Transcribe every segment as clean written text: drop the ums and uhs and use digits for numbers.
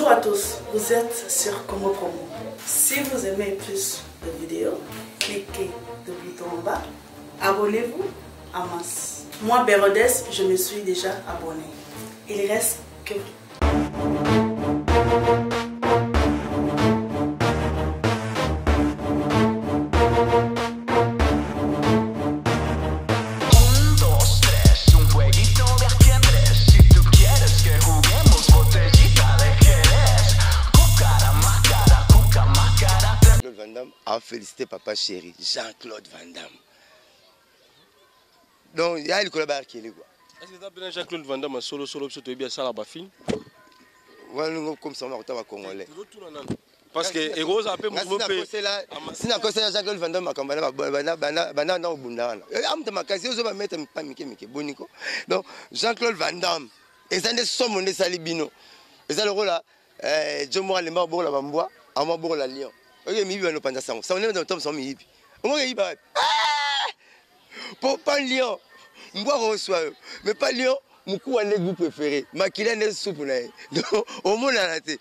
Bonjour à tous, vous êtes sur Congo Promo. Si vous aimez plus de vidéos, cliquez le bouton en bas, abonnez-vous en masse. Moi, Bérodès, je me suis déjà abonné. Il reste que a félicité papa chéri, Jean-Claude Van Damme. Donc, il y a le collaborateur qui est là. Est-ce que tu as bien Jean-Claude Van Damme solo, tu as bien ça là-bas film? Oui, comme ça, on est congolais. Parce que Rose a appelé mon père. Si on a Jean-Claude Van Damme, donc Jean-Claude Van Damme, et ça ne sommes pas salibino. Et ça le rôle là, je me rends les la bambois, à moi pour la lion. Ok, mais il va nous prendre ça. Ça on est dans le temps sans mi. On va y aller. Pour pas lion, moi reçois. Mais pas lion, mon coup est goût préféré. Ma qu'il est soupe là. Donc au monde là té.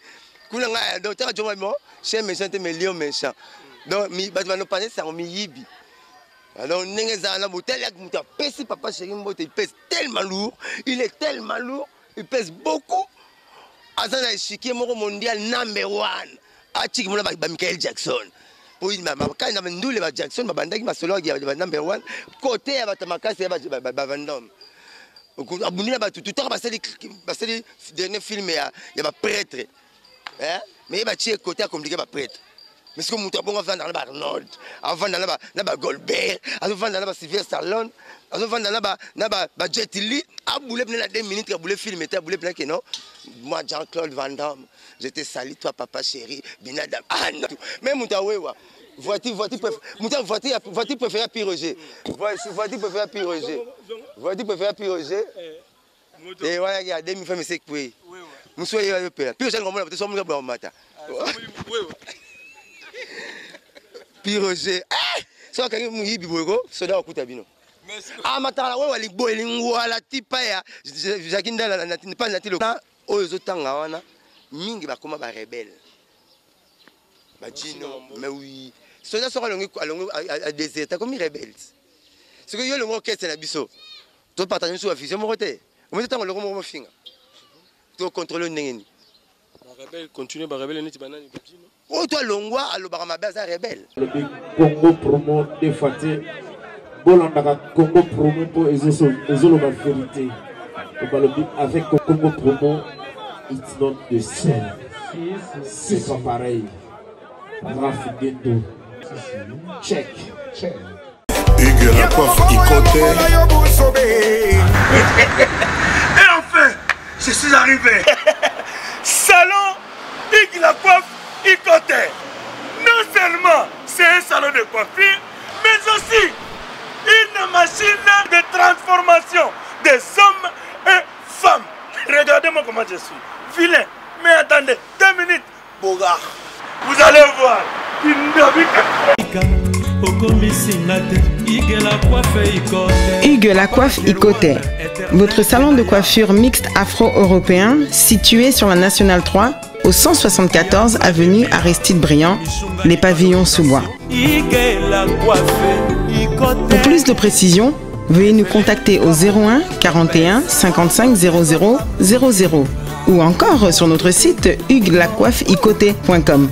Koulanga donc tu vois moi, chez méchant mais lion méchant. Donc mi ba nous prendre ça on mi yibi. Alors n'engeza na bouteille avec mon pèse papa chéri mbote il pèse tellement lourd, il est tellement lourd, il pèse beaucoup. Azana échiquier mondial number 1. Achiki mona ba Michael Jackson. Oui, ma quand na ndule ba Jackson ba bandaki ma solo ya ba number 1 côté ya ba tamakasi ya ba Van Damme. Abunina ba tout temps ba seli dernier film ya ba prêtre. Hein? Mais ba tie côté a compliqué ba prêtre. Mais ce que mon tabon va dans la Arnold, avant dans la Goldberg, avant dans la Sylvester Stallone, avant dans la Jet Li, à bouler pendant 2 minutes, à bouler film, à bouler plein que non. Moi, Jean-Claude Van Damme, je te salue, toi, papa chéri, Binadam. Ah non, même mon taouéwa. Voiture préférée Piroger. Voiture préférée Piroger. Voiture préférée Piroger. Et voilà, il y a 2000 femmes, c'est quoi? Monsieur, il y a le père. Piroger, on va peut-être sortir de matin. Piroger. So quand mu yibi boygo, so da okuta bino. Ah matala we wali boy lingwala tipa ya jakinda na pas na tilo. Oyo zotanga wana mingi bakoma ba rebelle. Ba dino, mais oui. So da so alongi à désert comme rebelle. Ce que yo le ngo kese na biso. To partager sur affiche mo côté. O mo tango le mo finga. To contrôler ndengeni. Ba rebelle continue ba rebelle neti banani petit non. Oh, toi, Longwa, alors, Baramabeza rebelle. Le Congo promo de Faté. Bolanda Congo promo pour Ezolo ma vérité. Avec Congo promo, it's not the same. C'est pas pareil. Rafigendo. Check. Hugues la coiffe Ikoté. Et enfin, je suis arrivé. Salon Hugues la coiffe Ikoté. Non seulement c'est un salon de coiffure, mais aussi une machine de transformation des hommes et femmes. Regardez-moi comment je suis. Vilain. Mais attendez, 2 minutes. Bogart. Vous allez voir. Hugues la coiffe Ikoté. Votre salon de coiffure mixte afro-européen situé sur la Nationale 3 au 174 avenue Aristide Briand, les pavillons sous bois. Pour plus de précisions, veuillez nous contacter au 01 41 55 00 00 ou encore sur notre site hugueslacoiffeikoté.com.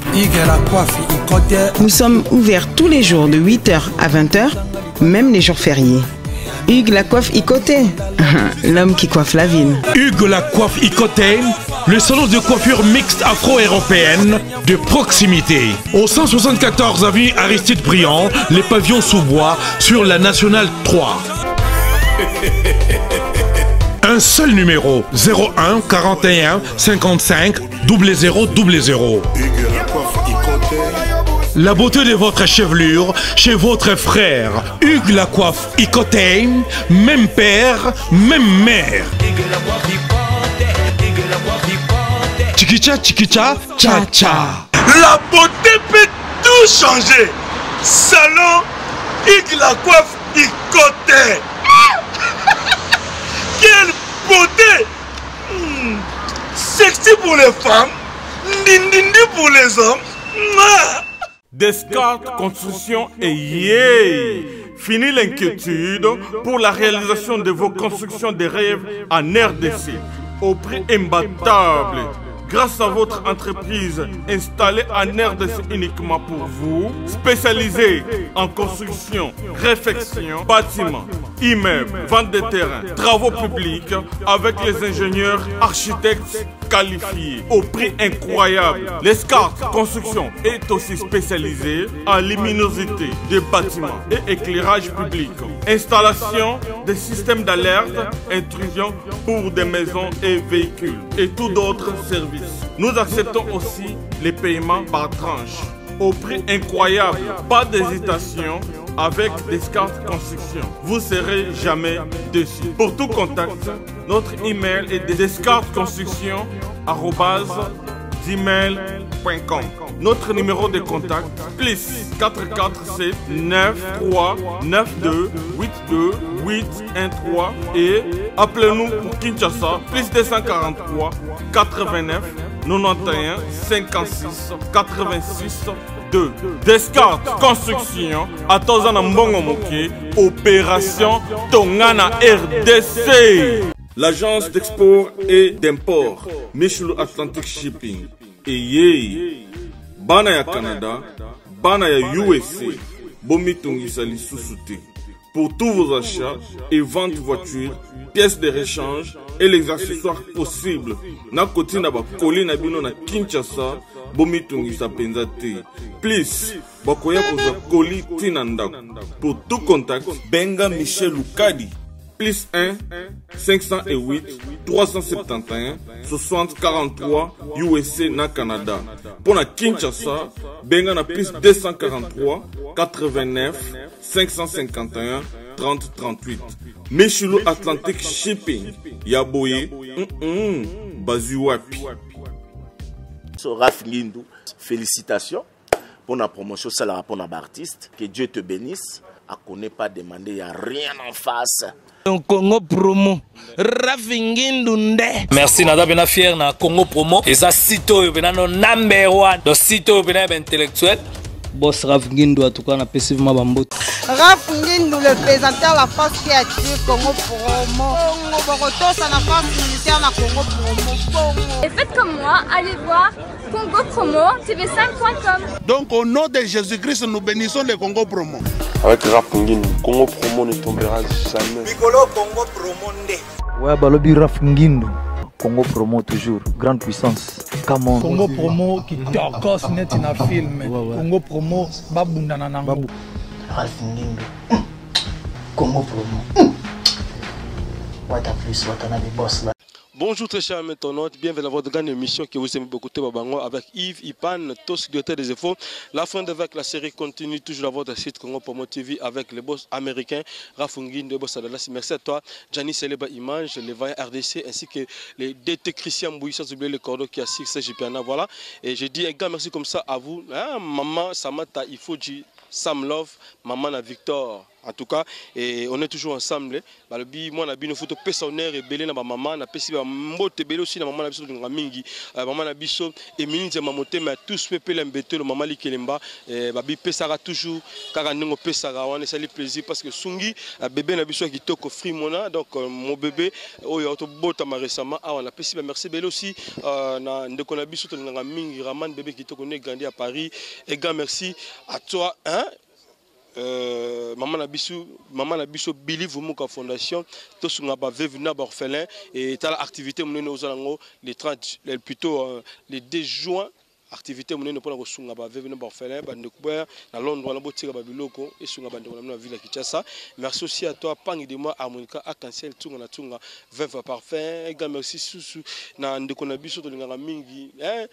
Nous sommes ouverts tous les jours de 8h à 20h, même les jours fériés. Hugues la coiffe Ikoté, l'homme qui coiffe la ville. Hugues la coiffe Ikoté, le salon de coiffure mixte afro-européenne de proximité. Au 174 avenue Aristide Briand, les pavillons sous bois sur la Nationale 3. Un seul numéro, 01 41 55 00 00. La beauté de votre chevelure chez votre frère. Hugues la coiffe Ikoté, même père, même mère. Chikicha, chikicha, cha cha. La beauté peut tout changer. Salon Hugues la coiffe Ikoté. Quelle beauté! Sexy pour les femmes, Ndindindi pour les hommes. Descartes Construction et yay! Fini l'inquiétude pour la réalisation de vos constructions de rêves en RDC au prix imbattable. Grâce à votre entreprise installée en RDC uniquement pour vous, spécialisée en construction, réfection, bâtiments, immeubles, vente de terrains, travaux publics, avec les ingénieurs architectes qualifiés au prix incroyable. Descartes Construction est aussi spécialisée en luminosité des bâtiments et éclairage public, installation des systèmes d'alerte, intrusion pour des maisons et véhicules et tout d'autres services. Nous acceptons aussi les paiements par tranche au prix incroyable. Pas d'hésitation avec Descartes Construction. Vous serez jamais déçus. Pour tout contact, notre email est descartesconstruction@gmail.com. Notre numéro de contact plus 447 93 92 82 813 et appelez-nous pour Kinshasa plus 243 89 91 56 86 2. Descartes Construction à Tozana Mbongo Moké, opération Tongana RDC. L'agence d'export et d'import Michel Atlantic Shipping et yay bana ya Canada, bana ya USA, bomitungisa lisusu te. Pour tous vos achats et ventes voitures, pièces de rechange et les accessoires possibles. Na koti na ba koli na bino na Kinshasa, bomitungisa penza te. Please, bakoya koza koli tina ndako. Pour tout contact, benga Michel Lukadi. Plus 1 508 371 60 43 USA na Canada. Pour la Kinshasa, benga na plus 243 89 551 30 38. Michelo Atlantic Shipping. Yaboye, Bazuapi. Raph Ngindou, félicitations pour la promotion, ça la pour l'artiste. Que Dieu te bénisse. À connaît pas demander, il n'y a rien en face. Congo Promo Rafingindu. Merci nada bena fier na Congo Promo et ça sito bena no number 1 do sito bena intellectuel boss Rafingindu en tout cas na passivement bambote Rafingindu le présentateur la force créative Congo Promo Boroto ça na force militaire na Congo Promo et faites comme moi, allez voir Congo Promo tv5.com. Donc au nom de Jésus-Christ nous bénissons le Congo Promo. Avec Rafingindu, Congo Promo ne tombera jamais. Piccolo Congo Promo nde. Ouais, balobi Rafingindu, Congo Promo toujours, grande puissance. Come on. Congo Promo qui torcos net na film. Congo Promo babunda na nango. Rafingindu. Congo Promo. What a plus, what a boss là. Bonjour très chers internautes, bienvenue à votre grande émission que vous aimez beaucoup avec Yves Ipan, tous secrétaire des infos. La fin avec la série continue toujours à votre site Congo Promo TV avec les boss américains Rafingindu, boss Adalas. Merci à toi, Gianni Seleba Image, les vaillants RDC ainsi que les DT Christian Bouy, sans oublier le cordeau qui a 6 JPNA. Voilà, et je dis un grand merci comme ça à vous, hein, maman Samata Ifoji, Sam Love, maman na Victor. En tout cas, et on est toujours ensemble. Moi, na bino photo personnaire et belé na maman, na pesi ba mbote belé aussi na maman na biso nga mingi. Maman na biso et minze mamote mais tous pepe l'embêter le maman li kelemba ba bi pesara toujours kaka ndingo pesara on est plaisir parce que sungi bébé na biso kitoko free mona donc mon bébé oyo auto bota ma récemment ah on a pesi merci belé aussi na ndeko na biso to nga mingi Raman bébé kitoko né grandi à Paris et grand merci à toi hein. Maman na biso Believe Muka Fondation to sunga ba veuve na ba orphelin et ta activité monene ozalango les 30 plutôt les 2 juin activité monene pour la sunga ba veuve na ba orphelin ba ndekuba na Londres na botika ba biloko et sunga ba ndeko na ville Kinshasa. Merci aussi à toi Pangi de moi harmonica arc-en-ciel tunga na tunga veuve parfum et merci susu na ndeko na biso to linga mingi hein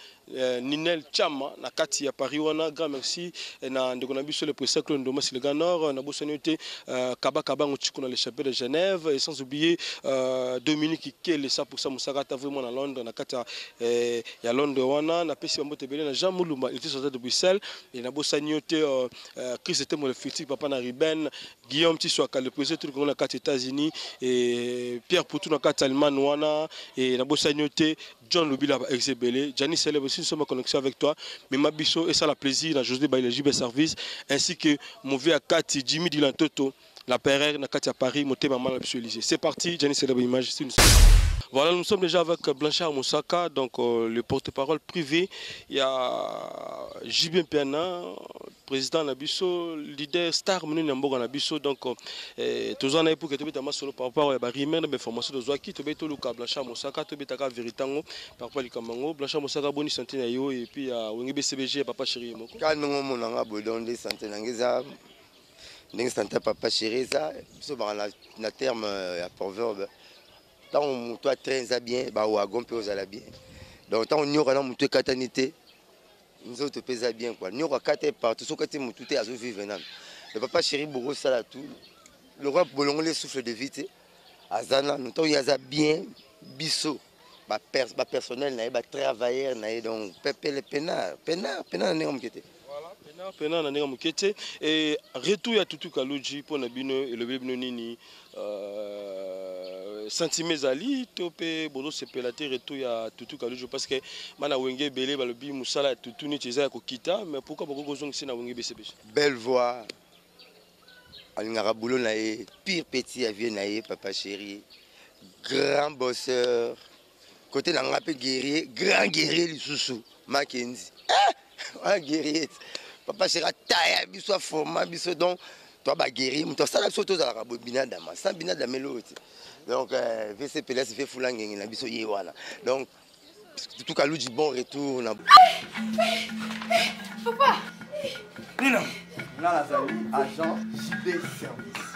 Ninel Chama na kati ya Paris wana grand merci na ndeko na biso le président Ndoma Silega Nord na bosanoté Kaba Ngochiko na le chapelle de Genève et sans oublier Dominique Kele ça pour ça musakata vraiment na Londres na kati ya Londres wana na pesi bato ebele na Jean Moulumba il était sorti de Bruxelles et na bosagnoté Chris était mon critique papa na Riben Guillaume Tiswaka le président tout le aux États-Unis et Pierre Poutou na carte Allemagne wana et na bosagnoté John Lubila exebele Jani Célèbre aussi nous sommes en connexion avec toi mais Mabiso et ça la plaisir na José Baïla JB Service ainsi que mon vieux Kati Jimmy Dilantoto la PRR na Katia Paris monté maman la visualiser. C'est parti, Jani Célèbre image. Voilà, nous sommes déjà avec Blanchard Moussaka, donc le porte-parole privé. Il y a Jibin Piana, président Nabiso, leader star Mounou Namboga Nabiso, donc tous en pour que tu aies solo par rapport à Rimène, mais formation de Zouaki, tu es Luka Blanchard Moussaka, tu es Véritango, par rapport à Likamango, Blanchard Moussaka, Boni Santenayo, et puis à Wengi CBG, Papa Chéri Moko. Quand nous avons Bodonde Santenangeza, nous avons Papa Chéri, nous avons un terme à proverbe. Tant on toi très bien, bah ou à gomper aux ala bien. Donc tant on y aura là mon catanité, nous autres pèse bien quoi. Nous aura quatre partout, ce côté mon tout est à vivre venant. Le papa Chéri Bourreau ça là tout. Le roi Bolongolais souffle de vite. Azana, nous tant y a bien bisso. Bah personnel na ba travailleur na donc pépé le pena na ngom kete. Voilà, pena na ngom kete et retour ya tutu kaluji pour na bino et le bino nini Santimé Ali, topé bodo sepelaté retour ya tutu kalujo parce que mana wenge belé balobi musala tutu ni teza ko kita mais pourquoi beaucoup gozong sina wenge BCB. Belle voix. Alingara boulot na e pire petit avion na e Papa Chéri. Grand bosseur. Côté na ngapé guerrier, grand guerrier lisusu Mackenzie. Ah guerrier. Papa Chéri taille biso format biso donc toi bah guérir, mais toi ça la sauteuse à la binada, sans binada mélodie. Donc VCPLS fait foulangue na biso yewana. Donc tout cas du bon retour na. Papa. Nina. Là la zali agent JB Service.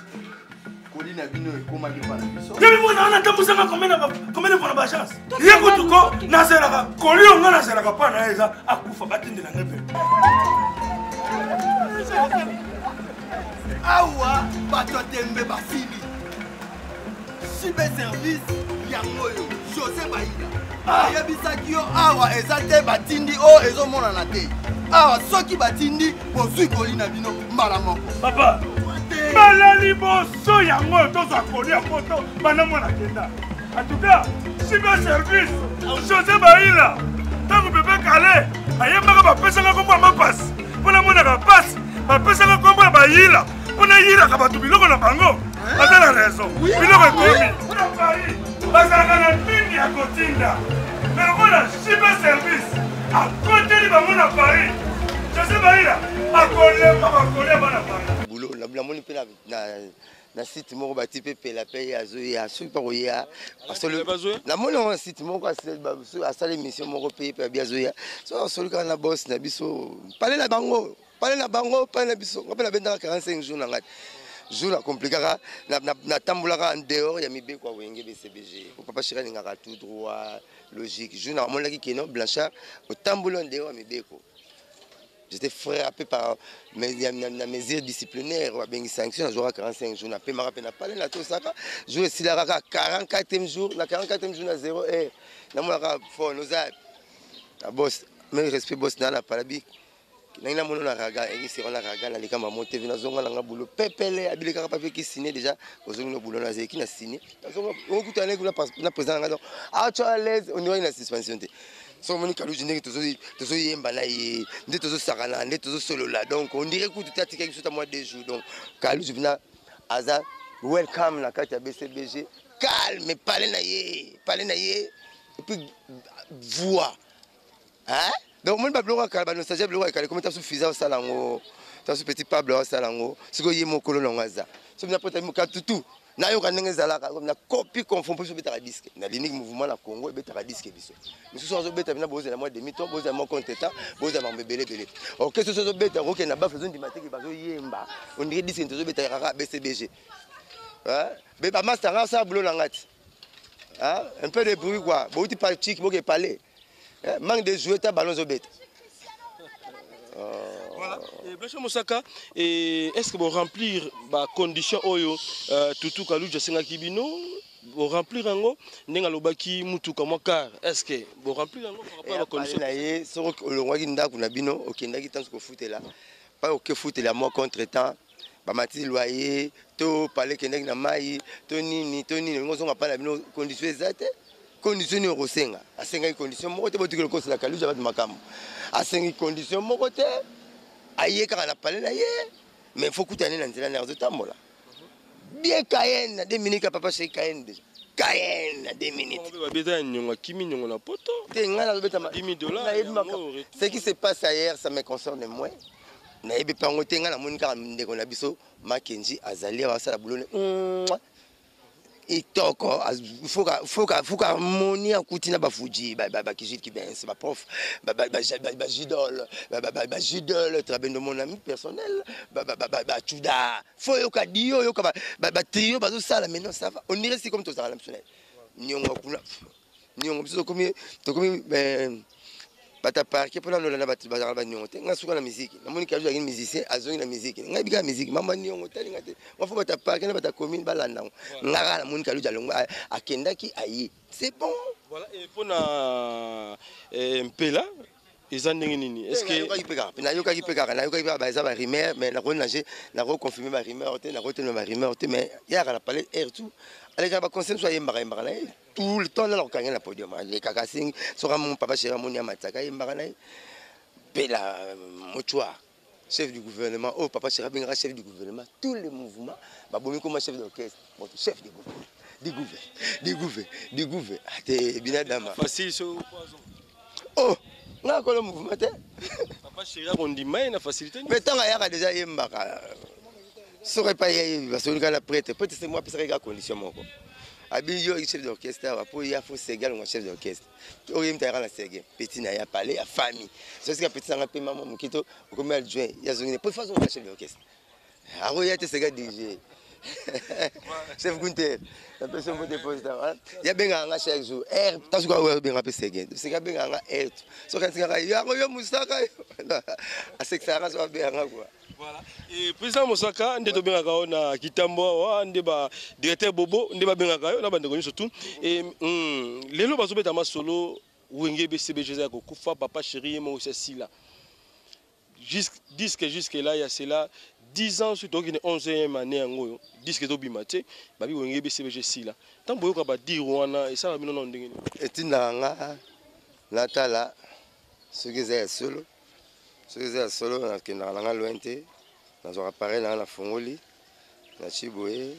Colina bino e koma ki bana biso. Yemi mona na tambusanga combien de fois chance. Yeko tuko na zela kolio ngana zela pa na eza akufa batindela ngepe. Awa bato tembe basili JB Service yangoyo José Baïla ayebisaki yo awa eza te batindi o ezomona na te awa soki batindi bozwi kolina bino mbala moko papa balali boso yango tozwa kolia poto banamona kenda en tout cas JB Service José Baïla ntango bebe kale ayembaka bapesanga kombo ya mapasi mpona monaka pasi bapesanga kombo ya Baïla mpona yilaka bato biloko na bango aza na raison biloko ekomi mpona Paris bazalaka na mingi ya kotinda mais lokola JB Service akoteli bango na Paris José Baïla akolemba bakolia bana Paris boulot namoni mpe na site moko bati mpe pela mpe ye azoya soki mpa koya namoni yango na site moko asala émission moko mpe mpe abi azoya so asoli kaka na boss na biso pale na bango pale na biso nga mpe nabendaka 45 jours na ngati jour na komplikaka natambolaka en dehors ya mibeko ya wenge BCBG Papa Chéri alingaka tout droit logique jour namonaki keno Blanchard otamboli en dehors ya mibeko. J'étais frappé par mes mesures disciplinaires, mes sanctions, je 45 jours, je me parlé de tout ça. Je suis là 44e jour, na 44e jour, na 0 et na moi nous a boss, mais respect boss na la palabi. Na mono na raga et c'est on la raga na lika monter na zonga na boulot pepele abileka papier qui signé déjà aux zonga boulot na zeki na signé. On goûte à na président na donc ah tu à l'aise on y a une suspension. So moni kaluji ndenge tozo yemba na ye ndé tozo sakana ndé tozo solo là donc on dirait que tout a quelque chose à moi 2 jours donc kaluji vina aza welcome na kati ya BCBG calme parler na ye et puis voix hein donc mon bablo ka ba no stagiaire blo ka comment ça suffisant ça lango ça petit pablo ça lango siko ye mokolo longaza so bina pota muka tutu na yo kanenge zalaka comme na copie confond pour betara disque na l'unique mouvement na Congo betara disque biso miso so beta bina boza na moi demi temps boza mo contenta boza ma belé ok ce so beta ok na ba faisons dimatiki bazo yemba on dirait disque to beta kaka BCBG hein be ba master ça boulot langati hein un peu de bruit quoi bouti pas chic boke parler manque de jouer ta ballon zo beta. Voilà. Et Blanchard Moussaka, est-ce que vous remplir les conditions oyo tutu kaluja senga kibino Pour remplir un go, n'enga lobaki mutuka moi car. Est-ce que pour remplir un go par rapport à la condition? Sur le roi Ginda qu'on a bino, ok, n'a qui tant ce qu'on fout là. Pas ok fout là moi contre temps. Ba mati loyer, to parler que n'a mai, to nini, nous on pas la bino condition exacte. Condition ni rosenga. A 5 conditions, moi te botu que le cause la calu j'avais makam. A 5 conditions, moi côté. Aïe car on a parlé là hier. Mais il faut que tu aies un entraîneur de temps là. Bien Cayenne, 2 minutes à papa chez Cayenne déjà. Cayenne, 2 minutes. Ce qui se passe ailleurs, ça me concerne moins. Je pas ngote nga na monika ndeko na biso Makenji azali wa sala boulone. Itoko fuka moni akutina ba fuji ba kijit ki ben c'est ma prof ba jidol travail mon ami personnel ba chuda faut yo ka dio yo ka ba trio ba ça là maintenant ça va on irait si comme tout ça là monsieur nyongo kuna nyongo biso to komi bata parquet pour la na ba nyongo te nga suka na musique na moni ka jo ngini musicien azongi na musique nga bika musique mama nyongo tali ngate wa faut bata parquet na bata commune balanda nga na moni ka jo jalongo akendaki ayi c'est bon voilà et pour na mpela ils en nini est-ce que na yoka kipeka na yoka ba za ba rumeur mais na renager na reconfirmer ba rumeur te na retenir ba rumeur te mais ya la parler air tout allez ka ba conseil soit yemba tout le temps là on gagne la podium les kakasing sera mon papa chéri mon yamataka yemba na pela mochoa chef du gouvernement oh papa chéri bien chef du gouvernement tous les mouvements ba bomi comme chef d'orchestre mon chef du gouvernement ate binadama facile so oh na ko le mouvement te papa chéri on dit mais na facilité mais tant ya déjà yemba serait pas parce que la prêtre peut-être c'est moi parce que condition mon Abio chef d'orchestre après il faut ségal mon chef d'orchestre il me t'a la ségal petit na ya parler à famille c'est ce que petit ça peu maman mokito comme adjoint il y a zone pour faire son chef d'orchestre alors il y a te ségal DJ chef Gunter la personne pour déposer il y a benga nga chaque jour air tant que ouais benga pe ségal ségal benga nga air so quand ségal ya yo musaka a sexa ça benga quoi. Voilà. Et président Mosaka, ndé to benga ka na Kitambo wa ndé ba directeur Bobo ndé ba benga ka na bande ko surtout et lelo bazo beta masolo wenge BCBG za ko kufa papa chéri mo c'est si là. Jusque là il y a cela 10 ans surtout qui est 11e année ngo disque to bimate ba bi wenge BCBG si là. Tant boyo ka ba dire wana et ça ba bino ndenge ni. Etinda nga natala ce que c'est solo. C'est solo na kenda na loin te na zo appareil na fongoli na chiboye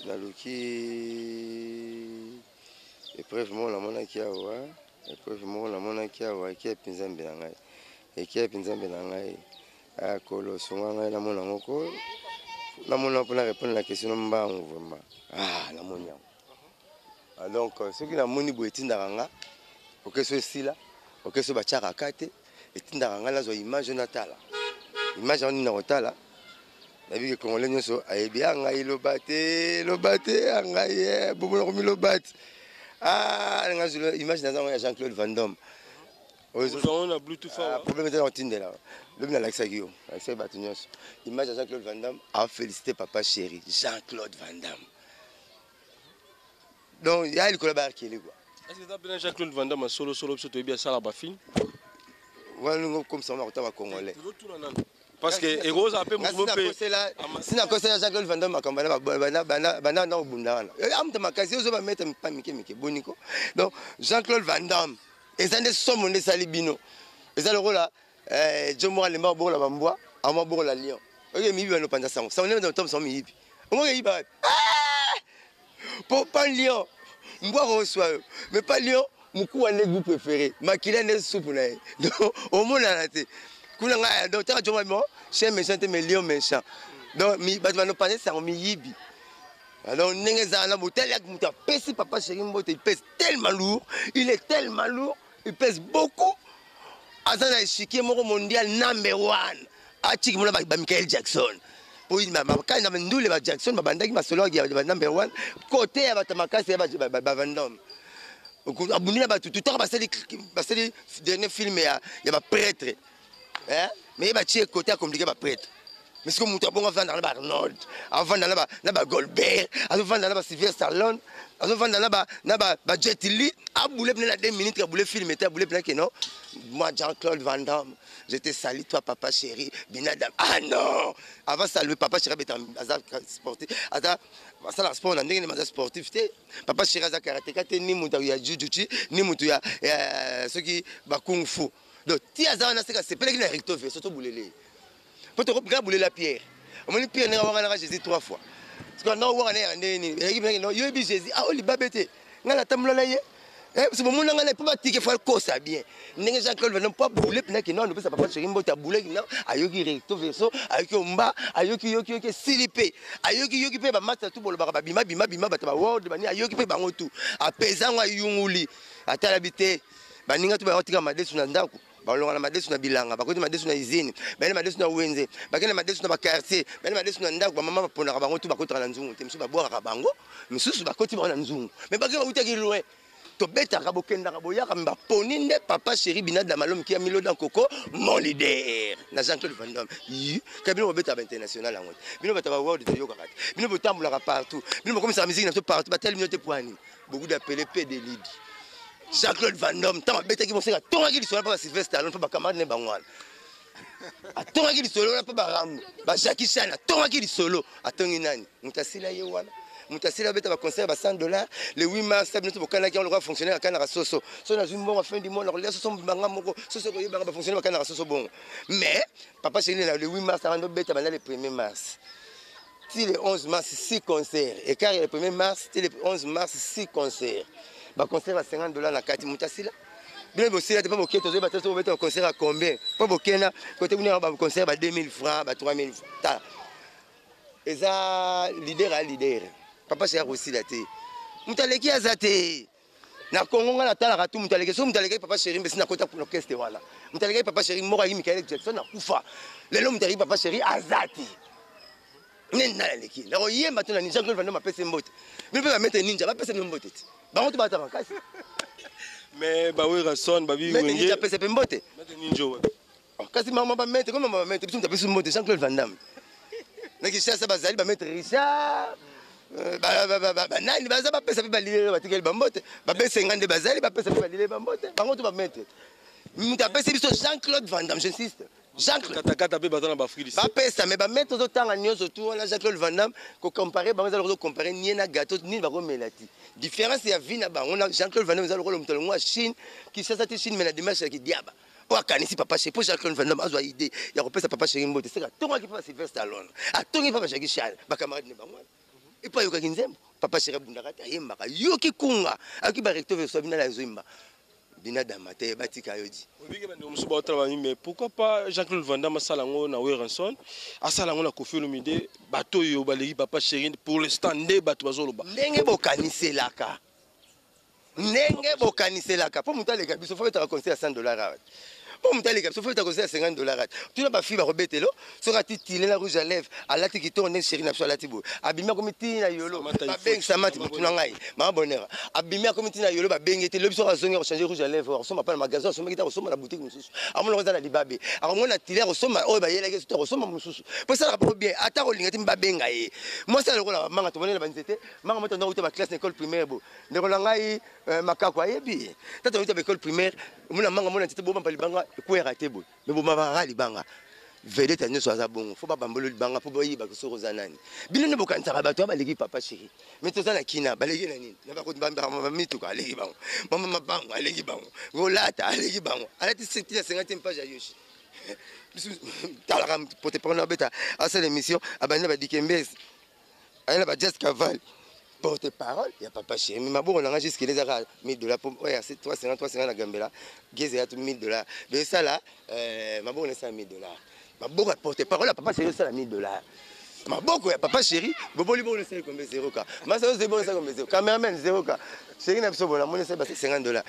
na luki épreuve mo la mona ki awa épreuve mo la mona ki awa ki epinzambe na ngai e ki epinzambe na ngai a kolo songa ngai na mona ngoko na mona pour répondre la question mbangu vraiment na monya donc ce qui na moni boetinda nga pour que ceci là ok so ba chaka kate etinda ngala zo image natala image on na otala na bi ko ngole nyoso ayebi anga ilobate anga ye bobo ko mi lobate nga zo image na ya Jean-Claude Van Damme on a bluetooth problème de otinde là le na l'accès guio accès batunyoso image de Jean-Claude Van Damme a félicité papa chéri Jean-Claude Van Damme donc il y a le collaborateur qui est quoi. Est-ce que tu as bien Jean-Claude Van Damme solo tu es bien ça là-bas film? Ouais, nous comme ça on va congolais. Parce que Eros a peu mon peu. Si na kosa Jean-Claude Van Damme akambala bana na obunda wana. Amta makasi ozo ba mettre pa mike boniko. Donc Jean-Claude Van Damme ezande somo ne salibino. Ezale rôle là Jomo le mort la bamboa, amo bo la lion. OK mi bi no panda sango. Ça on est dans tom son mi bi. On va y ba. Pour pas lion. Mboa reçoit mais pas lion muku ane goût préféré makila ne soupe na donc au monde na te kuna nga donc ta joma mo chez méchant te mais lion méchant donc mi ba no pané ça mi yibi alors nenge za na botel yak muta pesi papa chéri mbote il pèse tellement lourd il pèse beaucoup azana échiquier moko mondial number 1 achiki mona ba Michael Jackson. Oui, mais quand on a vendé les Jackson, on a vendu les solo qui est number 1 côté à Batamakasi et Van Damme. On a vendu là tout le temps parce que les derniers films il y a prêtre, mais il y a côté compliqué prêtre. Mais ce que mon tabon avant dans la Arnold, avant dans la Goldberg, avant dans la Sylvester Stallone, avant dans la Jet Li, à bouler pendant 2 minutes, à bouler film, à bouler pendant que non. Moi, Jean-Claude Van Damme, j'étais sali, toi, papa chéri, Binadam. Ah non! Avant ça, le papa chéri était un sportif. Ça, la sport, on a des sportifs. Papa chéri, a karatéka, ni mouta, jiu-jitsu, ni mouta, ceux qui ba kung fu. Donc, si Azar n'a c'est pas les recto, surtout bouler. Pour te regarder la pierre. On m'a pierre, on a Jésus 3 fois. Parce qu'on a eu Jésus. Ah, on a bêté. On a la table là. C'est bon, on a pas ticket, il faut le ça bien. Jean-Claude Van Damme pas bouler, non, ne peut pas faire une botte à bouler, non. Ayoki recto verso, ayoki omba, ayoki silipé, ayoki pe ba match tout pour le baraba bima ba world bani ayoki pe bango tout. Apesang wa yunguli, atala bité. Baninga tu ba otika madesu na ndako. Balonga na madesu na bilanga, bakoti madesu na izini, bale madesu na wenze, bakena madesu na ba quartier, bale madesu na ndako ba mama baponaka bango tout bakota na nzungu, te misusu babwaka bango, misusu bakoti ba na nzungu. Mais bakena utaki loin. To beta ka bokenda ka boyaka mba poninde papa chéri Binada Malom qui a mis l'eau dans coco, mon leader. Na Jean-Claude Van Damme. Kabino ba beta international en mode. Bino bata ba world de yoga rat. Bino botambola partout. Bino comme ça musique na tout partout, ba tel minute poani. Beaucoup d'appelés P de lead. Jean-Claude Van Damme, tant bête qui vont se faire ton qui soit pas Sylvester Stallone, pas camarade ne bangwal. A ton qui solo pas ba ram, ba Jackie Chan, ton qui solo, a ton inani. Mutasila yewana. Mutasila bête va concert ba $100 le 8 mars, ça notre bokana qui on le va fonctionner à Canara Soso. So na une bonne fin du mois, leur so banga moko, so ko yeba ba fonctionner à Canara Soso bon. Mais papa chez le 8 mars, ça va bête ba le 1er mars. Si le 11 mars 6 concerts et car le 1er mars, le 11 mars 6 concerts. Bah concert à $50 la carte Mutasila. Bien bosser là, pas boké, tu vas te mettre un concert à combien? Pas boké là, côté vous un concert à 2000 francs, à 3000 francs. Et ça leader. Papa c'est aussi là té. Mutaleki azate. Na Congo na tala ratu mutaleki so mutaleki papa chéri mais na kota pour l'orchestre voilà. Mutaleki papa chéri Morali Michael Jackson na kufa. Lelo mutaleki papa chéri azati. Nena leki. Na oyemba tona ninja Jean-Claude Van Damme pese mbote. Mais peut mettre ninja, va pese mbote. Ba on te bata makasi. Mais bah oui Rasson, bah oui. Mais ninja pese mbote. Mettre ninja. Kasi maman ba mettre comment ba mettre biso pese mbote Jean-Claude Van Damme. Na kisha sa bazali ba mettre Richard. Nani baza ba pesa pe ba lile ba tikeli ba mbote. Ba pesa 50 bazali ba pesa pe ba lile ba mbote. Bango to ba mettre. Muta pese biso Jean-Claude Van Damme, j'insiste. Jean-Claude Kata pe batana ba frili. Ba pesa mais ba mettre zo tanga nyoso tout na Jean-Claude Van Damme ko comparer bango za ko comparer ni na gâteau ni ba ko melati. Différence ya vie na bango na Jean-Claude Van Damme za ko lo mutalo ngwa Chine qui ça ti Chine mais na démarche ki diaba. O akanisi papa chez pour Jean-Claude Van Damme azwa idée ya ko pesa papa chez mbote c'est ka tonga ki papa Sylvester Stallone. A tongi papa Jackie Chan ba camarade ne bango. Et pas yoka kinzembo papa chéri bundakata yembaka yoki kunga aki ba recto verso bina la zimba Binada Mate batika yodi mais pourquoi pas Jean-Claude Van Damme salango na Weranson a salango na Koffi Olomide bato yo balegi papa chéri pour l'instant nde bato bazoloba ndenge bokaniselaka pour mutaleka biso faut être conseil à $100 pour mutaleka biso faut être conseil à $50 tu n'as pas fille ba robetelo sera titiller la rouge à lèvres à la tiki tourner chéri na la tibo abimia comme tina yolo ba beng samati tuna ngai ma bonheur abimia comme tina yolo ba beng était le biso a zonga changer rouge à lèvres on soma pas le magasin on soma kita on soma la boutique mususu amona roza na libabe amona na tiller on soma o ba yela ke on soma mususu pour ça rapport bien ata ko lingati mba benga ye moi ça le rola manga to bonela banzete manga mota na uta ba classe école primaire bo ne rola ngai makako ayebi tata uta ba école primaire mona manga mona tete bo ba libanga ko raté bo mais bo mabara libanga vedette nyo soza bongo faut pas bambolo libanga pour boyi ba ko soza nani bino ne bokanza ba bato ba legi papa chéri mais to za na kina ba legi na nini na ba ko bamba mitu ka legi bango mama mabango legi bango golata legi bango alati 50 page ya yoshi talam pour te prendre beta à cette émission abana ba dikembes ayela ba just caval porte-parole, il y a papa chéri. Mais ma bonne, on a jusqu'à les $1000 pour. Ouais, c'est 350 la Gambela. Gazé à $1000. Mais ça là, ma bonne, c'est $1000. Ma bonne porte-parole, papa chéri, c'est $1000. Ma bonne, papa chéri, Bobo Libo, le sait comme 0K. Ma soeur, c'est bon, c'est comme 0K. Cameraman, 0K. Chéri, n'a pas la monnaie, c'est $50.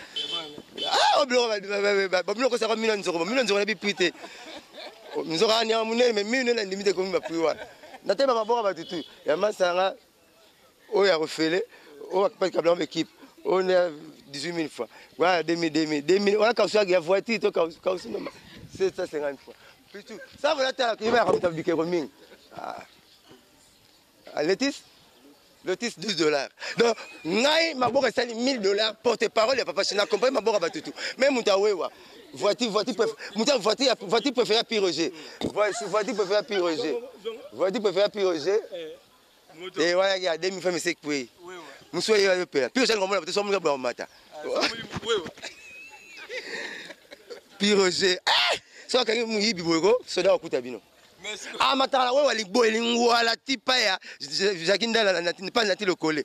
Ah, on bloque, on sera $1 million. $1 million, on a pité. Nous aurons un monnaie, mais $1 million, on a limité comme ma plus. N'attends pas ma bonne, tout. Il y a ma sara. On a refait, on a pas de câble équipe, on a 18 000 fois. Voilà, 2000, on a quand la voiture, c'est 150 fois. Ça va la qui va ramener du roaming. Letis 10 $. Donc, ngai ma boka sali $1000 porte-parole ya papa Chena comprendre ma boka batutu. Même mutawewa. Voiture préférée piroger. Voiture préférée piroger. Voiture préférée piroger. Et voilà, il y a 2000 femmes c'est quoi. Monsieur y a peur. Piroger comme on peut so mon mata. Piroger. So quand mu yibi bogo, so da okuta bino. Ah matala we wali boiling wala tipa ya jakinda na pas na le coller.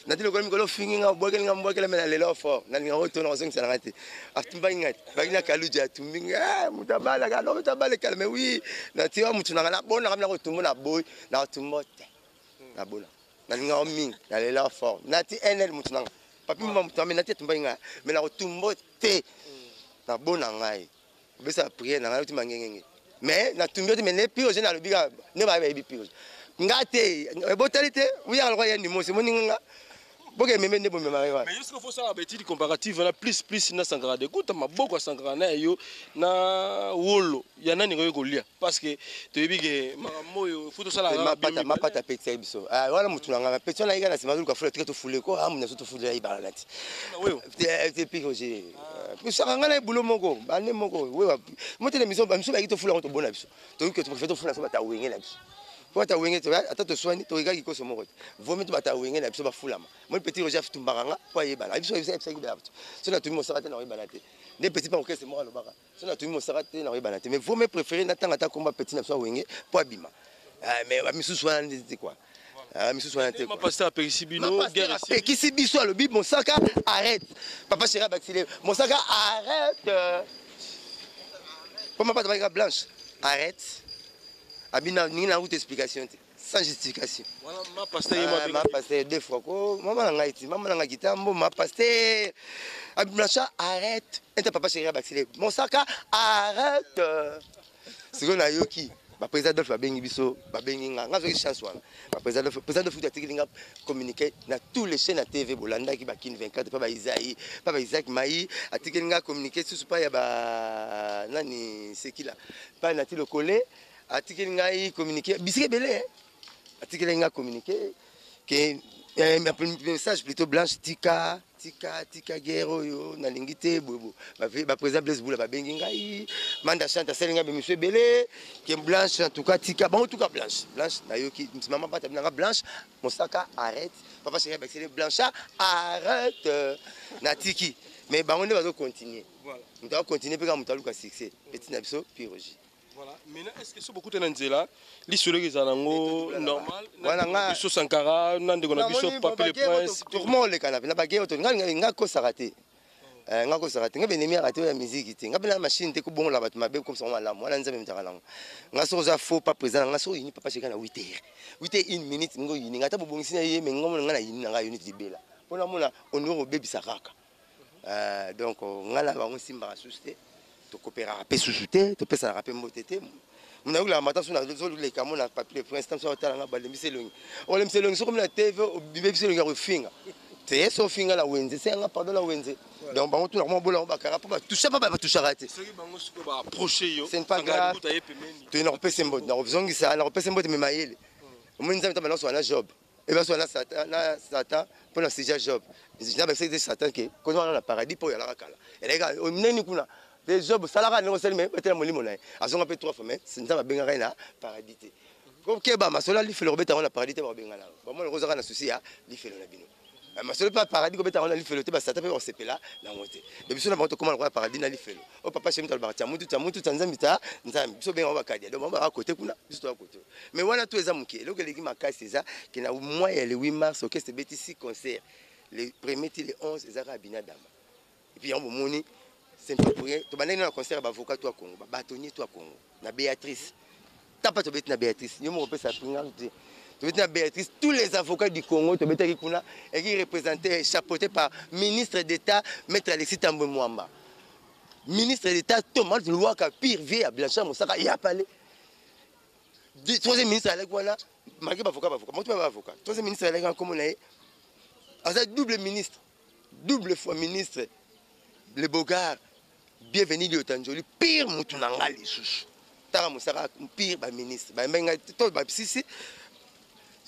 Na le coller mikolo finginga bokelinga mbokela mena lelo fort. Na linga otona ozongi sana ngati. Atumba ngati. Bagina kaluja tumbinga mutabala ka no mutabala kalme oui. Na tiwa mutuna na bona kamna ko tumbo na boy na tumote. Na bona. Na linga omingi na lelo fort. Na ti enel mutuna. Papi mutama na ti tumba nga mais na ko tumbote. Na bona ngai. Besa prier na ngati mangengenge. Mais na tumbi mais ne piroger na lobiga ne ba ba piroger ngate botalité oui alors il y a ni mo c'est moninga boke meme ne bo meme mais est-ce qu'il faut ça habitude comparative na plus na sangara de kuta maboko sangara na yo na wolo ya nani ko lia parce que to yebige mamoyo faut ça la ma pata petit biso ah wala mutu nga petit na igana sima ka fula to fule ko amuna so to fule ya balanati wewe te piroger puis ça nga na bulo moko ba ne moko wewe motele miso ba miso ba to fula to bona biso to que to préfère to fula so ba ta wenge na biso pour ta wenge to ata to soigner to igaki ko so moko vomi to ba ta wenge na biso ba fulama moi petit Roger tumbanga po yebala biso biso biso ba so na tumi mo sarate na yebala te des petits pas orchestre moi le baka so na tumi mo sarate na yebala te mais vomi préféré na tanga ta combat petit na so wenge po abima mais ba misu soigner c'est quoi misu soigner te ma pasteur Périsibino guerre ici Kisibiso le bible mon saka arrête papa Chera Baxile mon saka arrête comment pas ta blanche arrête abina nina route explication sans justification voilà ma pasteur deux fois ko maman nga iti maman nga kitambo ma pasteur abina arrête ente papa Chera Baxile mon saka arrête c'est qu'on a yoki ba président Adolphe babengi biso babengi nga nga chance wana ba président Adolphe atikilinga communiquer na tous les chaînes à TV bolanda ki ba kin 24 pa ba Isaac Maï atikilinga communiquer sous pas ya ba nani c'est qui là pas na ti le coller atikilinga i communiquer bisike belé atikilinga communiquer que message plutôt blanche tika guerre yo na lingité bobo ba président Blaise Boula ba bengi ngai manda chante selinga be monsieur belé que blanche en tout cas tika bon en tout cas blanche na yo ki maman pas tabina blanche mosaka arrête papa Chera Baxile blanche arrête na tiki mais ba on va continuer voilà on doit continuer pour mutaluka succès petit na biso pirogie. Voilà. Maintenant, est-ce que c'est beaucoup de gens l'histoire qui est normal? Voilà, biso Sankara, nande qu'on a biso Pape le Prince. Tout le monde le canapé. Na baguette, nga ko sarate. Nga ko sarate. Nga benemi arate la musique te. Nga bela machine te ko bon la batuma be comme ça on la. Moi nza même tala. Nga so za faux pas présent. Nga so yini papa Cheka na 8h. 8h 1 minute ngo yini. Nga ta bobongisi na ye mais ngo nga na yini nga unité bela. Pona mona onoro baby saraka. Donc nga la ba on simba susté. To coopérer pe sous-souté to pesa rapper motete mona la matin sur les camo na Pape le Prince tam so tala ba le miselongi o le miselongi so comme la TV o bibe miselongi ro finga te so finga la wenze c'est nga pardon la wenze donc ba on tout normalement bola ba kara pas toucher pas toucher raté c'est bango siko ba approcher yo c'est pas grave to na repé sembo na rezongi ça na repé sembo te memayele o moni nzambe tabana so na job et ben so na satan pour na sija job na ba c'est satan que quand on na paradis pour ya la kala et les gars o neni kuna les jobs salariés ne ressemblent pas à molimo na azonga pe 3 fois mais c'est nzamba benga na paradis te comme ke ba masola li felo beta na paradis te ba benga na ba mo rozaka na souci ya li felo na bino masola pas paradis ko beta na li felo te ba sata pe on sepela na mote de biso na ba to comment le paradis na li felo o papa chemi tal ba mutu tanzambi ta nzambi biso benga ba kadia donc ba côté kuna biso to côté mais wana to eza muke loko legi makasi eza que na mois ya le 8 mars au ce beti 6 concerts le premier le 11 ezaka bina dama et puis on moni c'est pas pour rien. Tu vas aller dans le concert d'avocat toi Congo, bâtonnier toi Congo, na Béatrice. T'as pas de bête na Béatrice. Yo me repère ça pinga. Tu bête na Béatrice. Tous les avocats du Congo, tu bête qui kuna et qui représenté chapeauté par ministre d'État Maître Alexis Tambwe Mwamba. Ministre d'État Thomas Louaka pire vie à Blanchard Mosaka y a parlé. Troisième ministre avec voilà, marqué avocat. Moi tu pas avocat. Troisième ministre avec comme on est. Ça double ministre. Double fois ministre. Le Bogar. Bienvenue de Tanjoli, pire moutunanga les sous. tara musaka pire ba ministre ba mbenga to ba sisi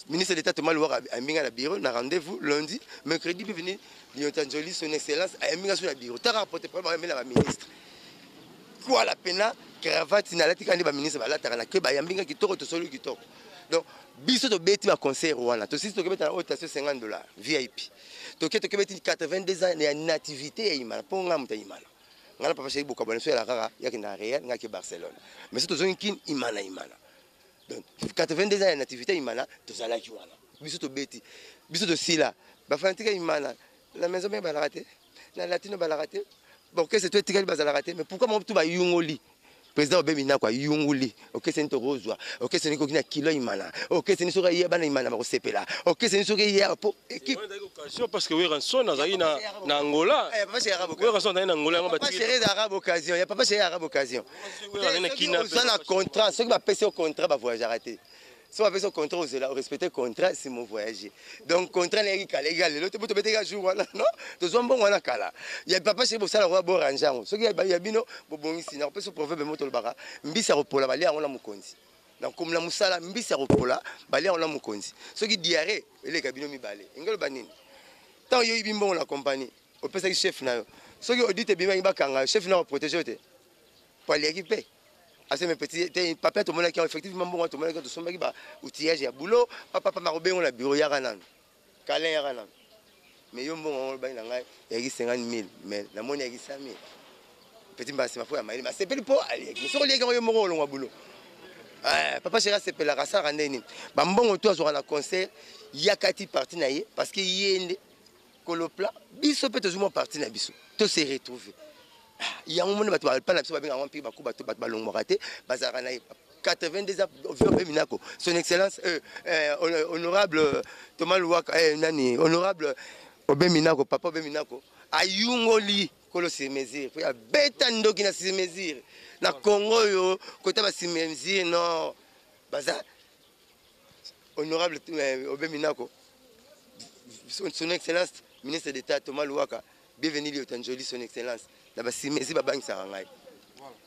ministre d'État Thomas Louaka a mis à la bureau, na rendez-vous lundi, mercredi, puis venir, Lionel Jolie, son excellence, a mis sur la bureau. Tu as rapporté pour la ministre. Quoi la peine, cravate, n'a pas été ministre, là, tu as la queue, il y a un qui tourne, tu qui tourne. Donc, biso to beti ma concert Rwanda. Tu sais, tu peux mettre en haute $50, VIP. Tu peux mettre 82 ans, il y a une nativité, il y a une pour un imana. On n'a pas fait beaucoup de choses, il y a une réelle, il y a Barcelone. Mais c'est toujours une imana. Donc, 82 ans de nativité, imana, tout ça là qui voilà. Biso to beti, biso to sila. Ba fantika imana, la maison bien balarate, la latino balarate. Bon, que c'est toi qui balarate, mais pourquoi mon tout ba yungoli? Président Obemina quoi yungoli. OK, c'est une rose. OK, c'est une coquine kilo imana. OK, c'est une soirée bana imana ba sepela. OK, c'est une soirée hier pour équipe. Parce que oui, rançon na Angola. Papa chéri arabe. Oui, rançon na Angola, papa chéri arabe occasion. Il y a papa chéri arabe occasion. Ça na contrat, ceux qui va passer au contrat va voyager arrêter. Si on a fait son contrat, on respecte le contrat, c'est mon voyage. Donc, contrat n'est pas légal. L'autre, tu peux te jour, non? Tu as un bon cala. Il y a papa chez Bossa, on a bon rangeant. Ce qui est bien, bon ici, on peut se prouver le moto le bara. Mbisa repola, balia, on a mon konzi. Donc, comme la moussala, mbisa repola, balia, on a mon konzi. Ce qui diarrhée, les cabinets mi balé. Ingol banin. Tant qu'il y a eu bon la compagnie, on peut se chef na. Ce qui dit, bien, il va chef na protéger. Pour aller équiper. Assez mes petits, papa tout le monde qui a effectivement bon, tout le monde qui a son mec outillage à boulot, papa m'a robé on a bureau yaranan, câlin yaranan. Mais yo bon on bain nanga, il y a 50 000, mais la monnaie il y a 100 000. Petit bah c'est ma foi, mais c'est pas pour aller. Mais sur les gars yo moro long boulot. Papa chéra c'est la race randeni. Ba mbongo toi sur un concert, il y a 4 parties naie parce que yende kolopla, biso peut toujours partie na biso. Tout se retrouver. Il y a un moment où tu vas pas la personne va bien coup bateau ballon raté bazar na 82 ans Minako son excellence honorable Thomas Louaka nani honorable Obeminako papa Obeminako ayungoli kolo se mesure ya beta ndoki na se mesure na Congo yo kota ba se mesure non bazar honorable Obeminako son excellence ministre d'État Thomas Louaka bienvenue Lionel Jolie son excellence. La basi mesi ba bank sarangai.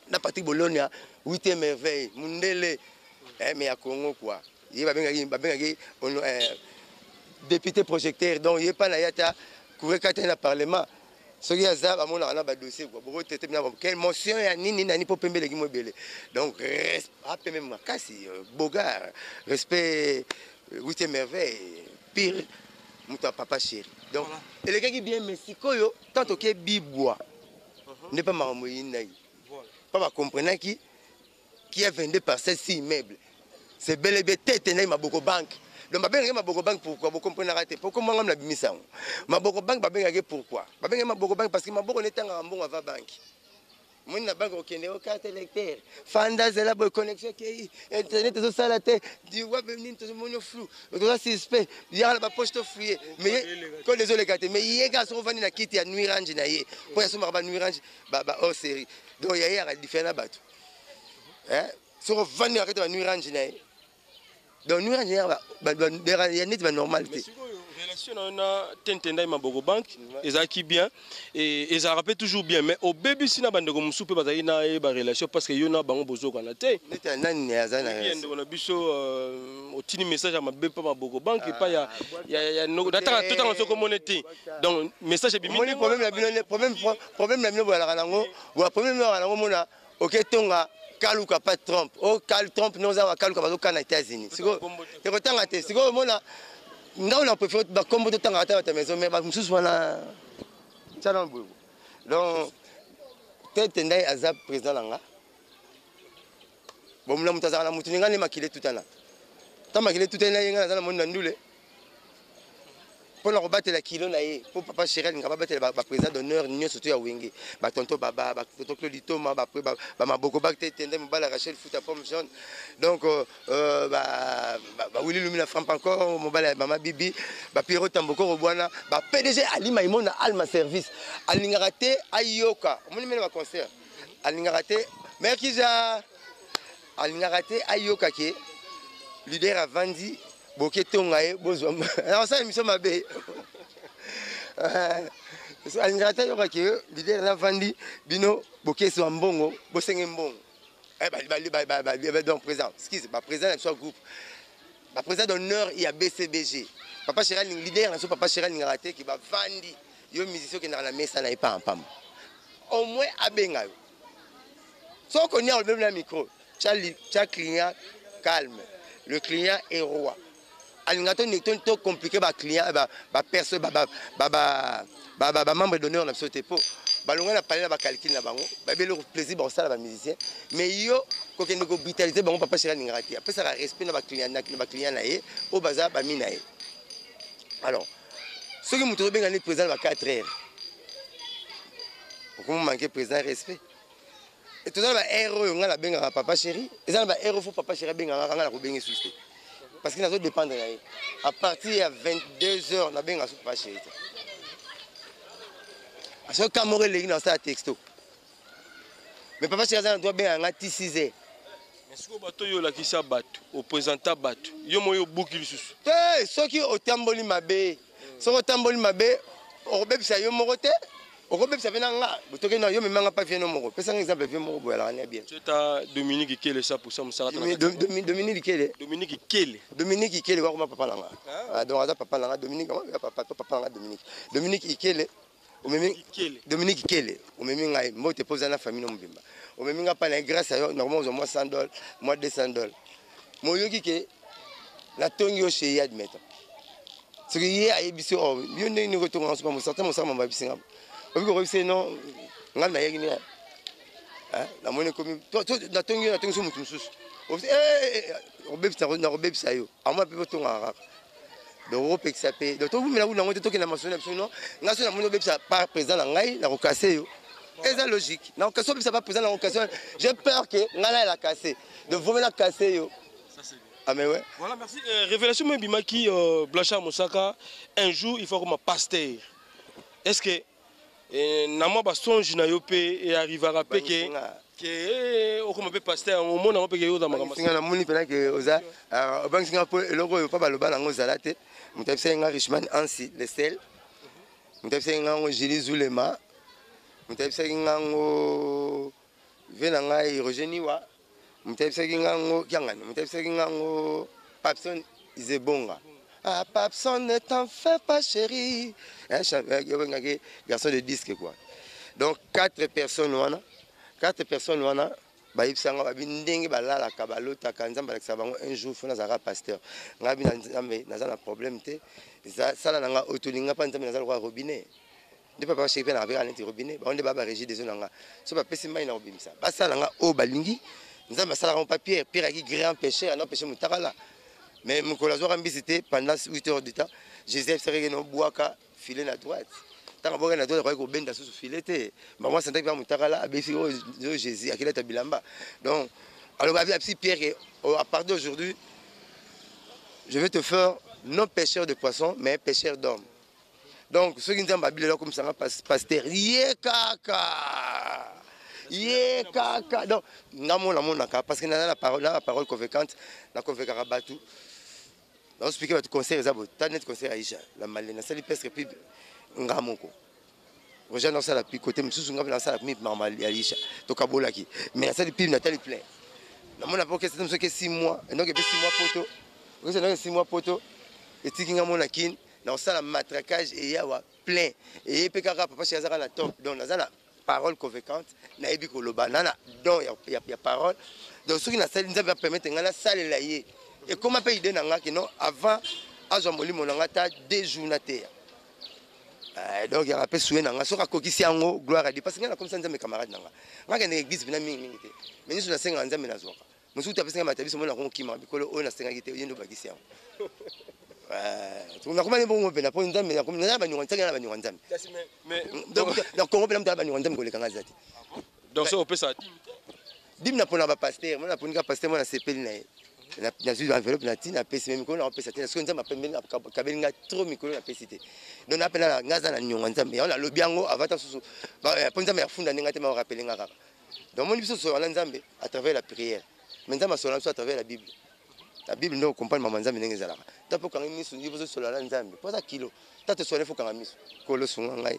Na Patrick Bologna 8e merveille mundele mais à Congo quoi. Il va benga député projecteur donc il pas na yata courir katé na parlement. Ce qui a ça ba mona na ba dossier quoi. Boko tete na quelle motion ya nini nani po pembele gi mobele. Donc respect même makasi bogar respect 8e merveille pire muta papa chéri. Donc et les gars qui bien Mexico yo tant que bibwa n'est pas marmoïne. Pas comprendre qui a 22 parcelles si immeubles. C'est bel et bien tête et ma boko banque. Donc ma benga ma boko banque pourquoi vous comprenez raté pourquoi moi la bimisa. Ma boko banque ba benga pourquoi? Ba benga ma boko banque parce que ma boko n'est en bon avant banque. Moi na banque okende au carte électeur. Fanda zela boy connexion qui internet zo sala te du web venir tout mon flou. Donc c'est suspect. Il y a la poche fouillée. Mais quand les autres gars mais hier gars sont venus na kiti ya nuit range na ye. Pour ya soma ba nuit range ba hors série. Donc il y a différents bateaux. Hein? Sont venus arrêter la nuit range na ye. Donc nuit range il y a net normalité. Relation on a tentenda ma bogo bank ezaki bien et ça rappelle toujours bien mais au baby sina bande ko musupe bazali na ba relation parce que yona bango bozo kana te neta nani azana bien on a biso au tini message à ma bébé ma bogo bank et pas ya no data tout en soko monete donc message bi mi problème la bino bola nango bola problème la nango mona OK tonga kaluka pas Trump oh Trump nous a kaluka bazo kana États-Unis siko te kotanga te siko mona on a préféré comme de temps à ta maison, mais je suis là. Donc, peut-être que Azab président là. Bon, nous avons tout le maquillé tout à l'heure. Tant maquillé tout à l'heure, dans le monde d'Andoulé. Pour nous rebattre la kilo, pour papa Chérel, nous avons battu le président d'honneur, nous surtout à Wenge. Tonton Baba, tonton Claudito, ma boko bak tendait me bala Rachel foot à pomme jaune. Donc Willy Lumina frappe encore, mon bala maman Bibi, Pierrot Tamboko Robuana, PDG Ali Maïmon Alma Service. Alingarate Ayoka. On me met le concert. Alingarate, Merkiza. Alingarate Ayoka qui est leader à Vandi. Boketongae bozwa alors ça émission mabe alingrata yoka ke leader na vandi bino bokeso mbongo bosenge mbongo donc président excuse président de groupe président d'honneur il y a BCBG papa Chéral leader na so papa Chéral ngaraté qui va vandi yo musicien qui na la mesa na pas en pam au moins abenga so qu'on y a le même micro chaque client calme le client est roi alingato n'est pas compliqué ba client ba personne ba membre d'honneur na sauté po balonga na parler ba calcul na bango ba belo plaisir ba sala ba musicien mais yo ko kende ko vitaliser bango papa Chéral ngaraté après ça respect na ba client na ye au bazar ba mina ye alors ce que muto benga ni président ba 4 heures comment manquer président respect et tout ça ba héros nga la benga papa chéri et ça ba héros faut papa chéri benga nga la ko benga susté parce que na zo dépendre na ye à partir de 22h na benga so papa chéri parce que Camoré légui dans ça texto mais papa chéri ça doit benga nga 6h mais ce que bato yo la ki sa bato au présenter bato yo moyo bouki susu eh soki otamboli mabe soko otamboli mabe okobebisa yo moko te okobebisa pena nga botoke na yo memanga pa vie no moko pesa un exemple vie moko boyala ne bien c'est à Dominique Kele ça pour ça musarata Dominique Kele wa kuma papa langa ah donc aza papa langa Dominique papa langa Dominique Kele Dominique Kele o memi ngai mbote poza na famille no mbimba o memi nga pa na grâce à yo normalement moi $100 moi $200 moyoki ke la tongi yo chez admettre ce que hier a ébissé oh yo ne retourne en ce moment certains mon m'a bisinga obi ko bise non ngal na yegi ni hein la monnaie comme toi na tongi so mutu mususu obebisa yo ama pe tonga de Europe XP donc vous me la vous to na mason non nga so na monnaie obebisa par président na ngai na ko casser yo c'est logique na ko so pas président na occasion j'ai peur que ngala la casser de vous la casser yo ça c'est ah mais ouais. Voilà, merci. Révélation Bimaki Blanchard Moussaka, un jour il faut comme pasteur. Est-ce que Nama Basonge na yope et arrivera à que au comme pasteur au monde on peut que yo dans ma singa na moni pena que oza bank singa po eloko pas baloba na ngozala te mutapisa nga Richman Ansi le sel mutapisa nga ngo Julie Zulema mutapisa nga ngo vena nga Rogeniwa mutapisa nga ngo kyangani mutapisa nga ngo Papson Izebonga ah Papson ne t'en fais pas chérie un garçon de disque quoi donc 4 personnes wana baibisanga babindenge balala kabalota kanzamba alekisa bango un jour fona zara pasteur ngabi nzambe nazana problème te sala nanga otolinga pa nzambe nazala kwa robinet de papa chéri na avec aneti robinet ba onde baba régie des zonanga so ba pesi mai na obimisa basala nga o balingi nzambe sala en papier pire qui grand péché non péché mutakala mais mon collègue a visité pendant 8 heures de temps Joseph Serege no boaka filer la droite tant que na droite ko benda sous fileté moi sentais que mutakala abesi Jésus akila tabilamba donc alors avec petit Pierre à partir d'aujourd'hui je vais te faire non pêcheur de poissons mais pêcheur d'hommes donc ceux qui nous ont babylé là comme ça pasteur Yé kaka donc namona monaka parce que na la parole convaincante la convaincra batu donc expliquer votre conseil zabo tanet conseil Aïcha la malena sali presque plus ngamoko Roger dans ça la côté mususu ngaba dans ça la mi normal Aïcha to kabolaki mais ça depuis Nathalie plein namona pas que c'est comme 6 mois donc et 6 mois poto vous savez 6 mois poto et tikinga mona kin dans ça la matraquage et yawa plein et pekaka papa chez Azara na top donc nazana parole convaincante na ebi ko loba nana donc il y a parole donc ce qui na salle nzambe va permettre ngana salle la yé et comment peut idée nanga que non avant azomoli monanga ta 2 jours na terre donc il y a rappel soué nanga so ka kokisi yango gloire à Dieu parce que na comme ça nzambe camarade nanga ngaka na église bina mingi te mais nous na senga nzambe na zoka musu ta pesa ngama tabiso mona ko kima bikolo o na senga gite yendo bakisi yango on a combien de bons on a pour une dame mais comme on a bani wanzanga na bani wanzanga mais donc on peut même bani wanzanga ko le kanga zati donc ça on peut ça dim na pona ba pasteur mona ponika pasteur mona sepeli na na sur enveloppe na tina pesi même ko na pesa tina parce que nzamba pembeni kabelinga trop mikolo na pesité donc na pena ngaza na nyonga nzambe on a lobiango avata susu ba ponza me funda ninga te ma rappelinga kaka donc mon biso so na nzambe à travers la prière mais nzamba so na à travers la Bible. La Bible ne comprend pas manzambe ndenge zalaka tapo kanga misu yibo so la nzambe poza kilo tato so le fo kanga misu kolo sunga ngai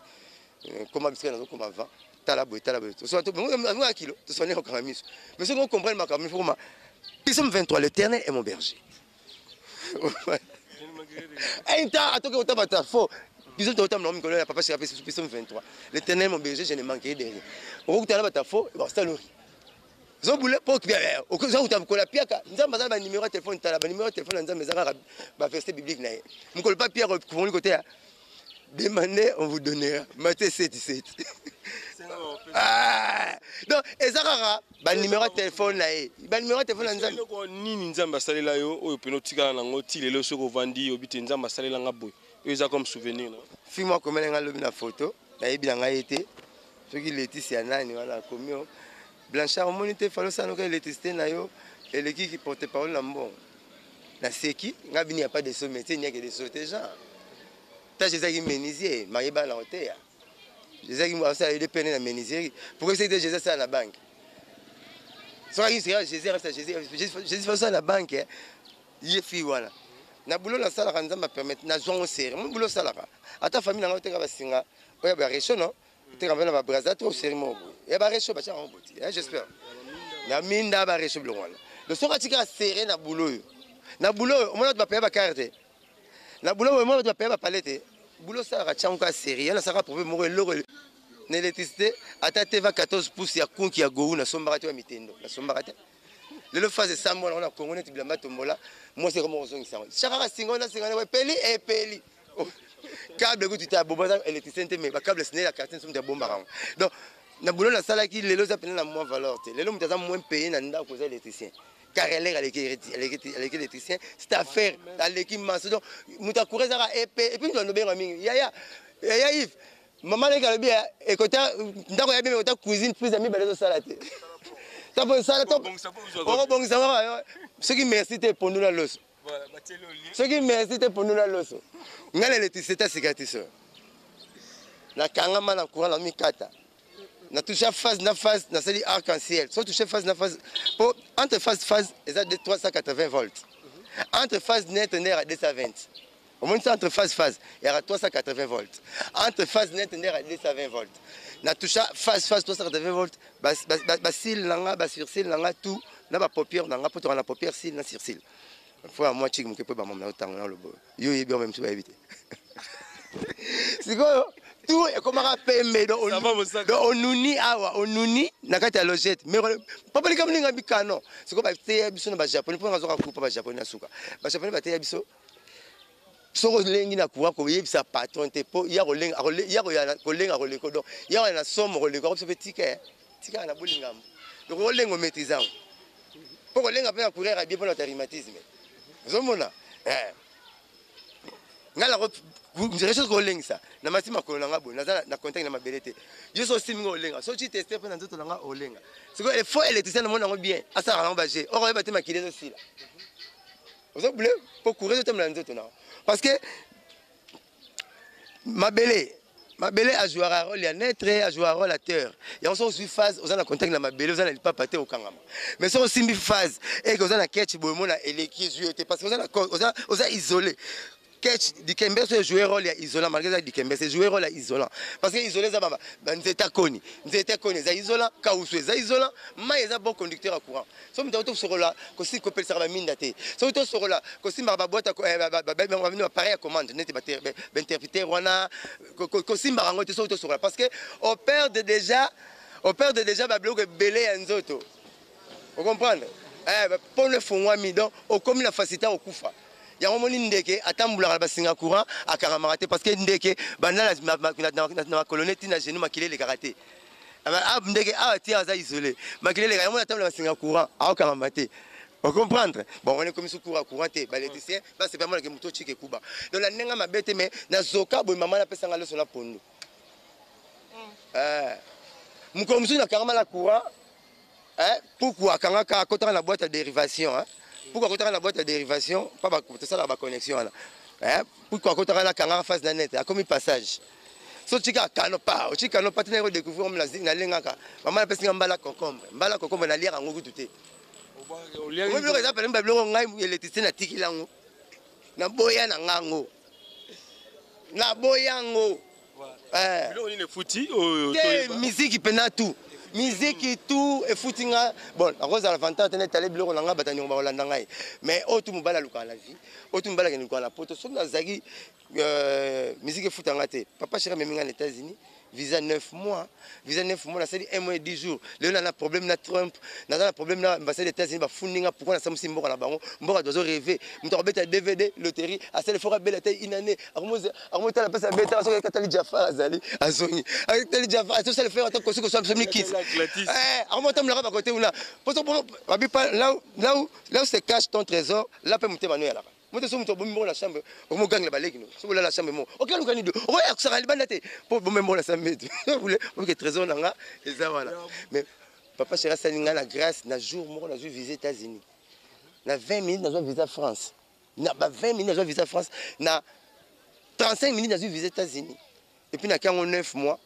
koma bisika na koma va talaboy soit un kilo to sonner au kamiso mais ce qu'on comprend ma kamiso forma Psalm 23 l'éternel est mon berger un temps à toquer au tabata faux Ils ont autant de que papa s'est appelé Psalm 23 l'éternel est mon berger je ne manquerai de rien au coup tabata faux c'est le zo boule pour que au coup ça ko la piaka nzamba za ba numéro de téléphone tala ba numéro de téléphone nzamba za ba verset biblique na mu ko pas pierre ko côté demandez on vous donnera Matthieu 7:17 ah donc ezakara ba numéro de téléphone na ba numéro de téléphone nzamba ko nini nzamba salela yo oyo peno tikala nango tilelo soko vandi obite nzamba salela ngabo eza comme souvenir no fi moi comme nga lobi na photo na yebi nga été soki Laetitia nani wala komio Blanchard monité falo sanoka l'électricité na yo et l'équipe qui porte parole na mbon na seki nga bini a pas de sommet il n'y a que des sautés gens ta Jésus qui menuisier mariba na hôtel Jésus qui moi ça il dépend na menuisier pourquoi c'est Jésus ça na banque soit il sera Jésus reste Jésus fait ça na banque il fi wala na boulot na sala kanza ma permettre na zon serre mon boulot sala à ta famille na hôtel ka basinga oya ba récho non tu ramènes ma braza trop sérieusement et ba récho ba cha on boti j'espère na minda ba récho blongo le soka tika serré na boulot on m'a pas payer ba carte na boulot on m'a pas payer ba palette boulot ça ra tchanka série na saka problème mo loko na électricité ata teva 14 pouces ya konki ya gou na sombara te mitendo na sombara te le phase ça moi on a Congo net bilamba tombola moi c'est comment on songi ça chaka singona singona peli et peli câble que tu t'as bombardé électricité mais ba câble c'est la carte somme de bombarang donc na boulot la sala qui les loza pena na moins valeur te lelo mutaza moins payé na nda ko za électricien car elle est électricien c'est affaire à l'équipe masse donc mutakure za et puis nous bien mingi ya Yves maman les gars bien et côté ndako ya bien côté cuisine plus ami balezo sala te ça bon sala to bon ça va ce qui merci te pour nous la loso voilà batelo lien ce qui merci te pour nous la loso ngale l'électricité cicatrice na kangama na courant na mikata na touché phase na sali arc-en-ciel soit touché phase pour entre phase ils a de 380 volts entre phase net et à 220 au moins entre phase il y a 380 volts entre phase net et à 220 volts na touché phase 380 volts bas cil nanga bas surcil nanga tout na ba paupière nanga pour na paupière cil na surcil faut à moi chic mo kepe ba mom na otanga na lobo yo yebi même tu va éviter c'est quoi tout est comme un PME on nous awa on nous na kati ya logette mais papa les kamlinga bikano c'est comme ba biso na ba japonais pour ngazoka coupa ba japonais na suka ba japonais ba teya biso soko lengi na kuwa ko yebisa patron te po ya kolenga koleko donc ya na somme koleko ko se tika na bolingam donc kolengo maîtrisant pour kolenga pe na courir bien pour notre rhumatisme zomona ngala ko je recherche ko lenga na matima ko na ngabo na contact na mabelete yo so simi ko lenga so tu tester pe na nzoto na nga o lenga c'est que il faut électricien na mona ngo bien asa ra ngbaje o ko ba te makile zo sila ozo bleu pour courir to na nzoto na parce que mabele a joué un rôle, il y a naître, a joué un rôle à terre. Il y a aussi phase, on a contact na mabele, on a pas pâté au kangama. Mais c'est aussi une phase et que on a catch boumona et les qui jouent parce que on a isolé. Catch Dikembe c'est jouer rôle isolant malgré ça Dikembe c'est jouer rôle isolant parce que isolé ça baba nzeta koni za isolant kauswe za isolant mais ça bon conducteur à courant so mutato sur là ko si ko pele ça ba minda te so to sur là ko si ba boîte ba venir appareil à commande net ba interpréter wana ko si mbarango te so to sur là parce que on perd déjà ba bloc belé nzoto vous comprenez pour le fond wa mi donc au comme la facilité au kufa ya ngomoni ndeke atambula basinga courant akaramate parce que ndeke bana na colonette na genou makile le karaté ndeke tia za isolé makile le ngomoni atambula basinga courant akaramate vous comprendre bon on est comme sous courant te baléticien ba c'est pas moi que muto chike kuba donc la nenga mabete mais na zoka boy mama na pesa ngalo sona pondo mukomsu na karama la courant pourquoi kanga ka kotana la boîte à dérivation pourquoi quand on a la boîte de dérivation pas ça la connexion là pourquoi quand on a la caméra face de net comme un passage so tika kanopa tu ne découvrir comme la lenga ka maman la personne mbala concombre na lire ngo tuté on lui exemple même blongo ngai électricité na tiki lango na boya na ngango na boyango musique pena tout. Musique tout et footinga. Bon, à cause de la vente, on est allé bleu, on a battu au Hollande. Mais autre mobile à la vie, autre mobile à la poto. Sur la Zagi, musique footanga. Papa chéri même en États-Unis. Visa 9 mois. Visa 9 mois, ça dit 1 mois et 10 jours. Là, on a un problème avec Trump. On a un problème avec l'ambassade des États-Unis. Pourquoi on a un mort là-bas? On doit rêver. On doit mettre un DVD, loterie. À celle fois, belle taille une année. On a la place à mettre à Katali Jaffa, à Sony. Avec Katali Jaffa, tout ça le fait en tant que soit absolument quitte. On a un à côté. Là où se cache ton trésor, là, peut monter Manuel. Moi, je suis la chambre. On me gagne la balai. On la chambre. Ok, on gagne deux. On va ça aller banate. Pour me la chambre. Vous voulez que trésor n'anga et ça voilà. Mais papa chéri ça n'anga la grâce na jour moi on a visiter États-Unis. Na 20 minutes na visa France. Na 20 minutes na visa France. Na 35 minutes na visiter États-Unis. Et puis na 49 mois.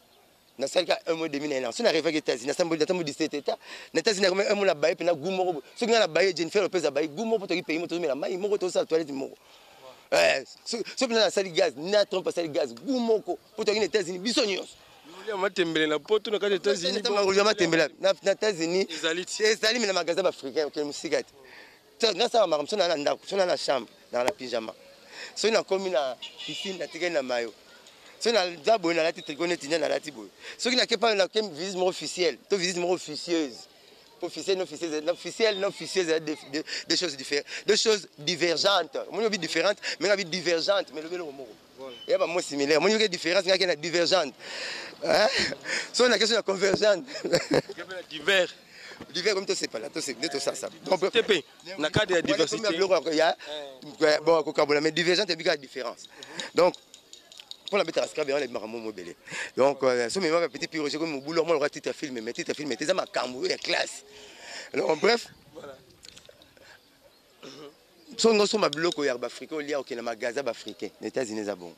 Na salka 1 mois et demi na. Si on arrive aux États-Unis, na sambo 17 états. Na États-Unis na un mois la baie puis na goumoro. Ce qui na la baie Jennifer Lopez la baie goumoro pour te payer moto mais la mai moro to ça toilette moro. Ce qui na sali gaz, na trompe sali gaz goumoko pour te aux États-Unis bisognos. On tembele na poto na aux États-Unis. On tembele na États-Unis. Ezali mais na magasin africain OK musika. Grâce à ma na ndako, na la chambre, dans la pyjama. So na komi na piscine na tika na mayo. So na zabo na la titre na la tibo. So qui na pas la visite officielle, to visite officieuse. Officielle non officieuse des choses différentes, des choses divergentes. Mon vie différente, mais la vie divergente, mais le mot. Il y a pas mot similaire. Mon vie différente, il y a divergente. Hein? So on a question de convergente. Divers. Divers comme tu sais pas là, tu sais tout ça. Donc TP, na cadre de diversité. Il y a bon mais divergente et bien différence. Donc pour la mettre à scraper, on est marrant mobile. Donc, ce même petit pirogue comme mon boulot, moi le titre film, mais titre film, t'es à ma camou et classe. Alors bref. Voilà. So nous sommes à bloc au Yarba Afrique, au Lia au Kenya magasin africain, les États-Unis à bon.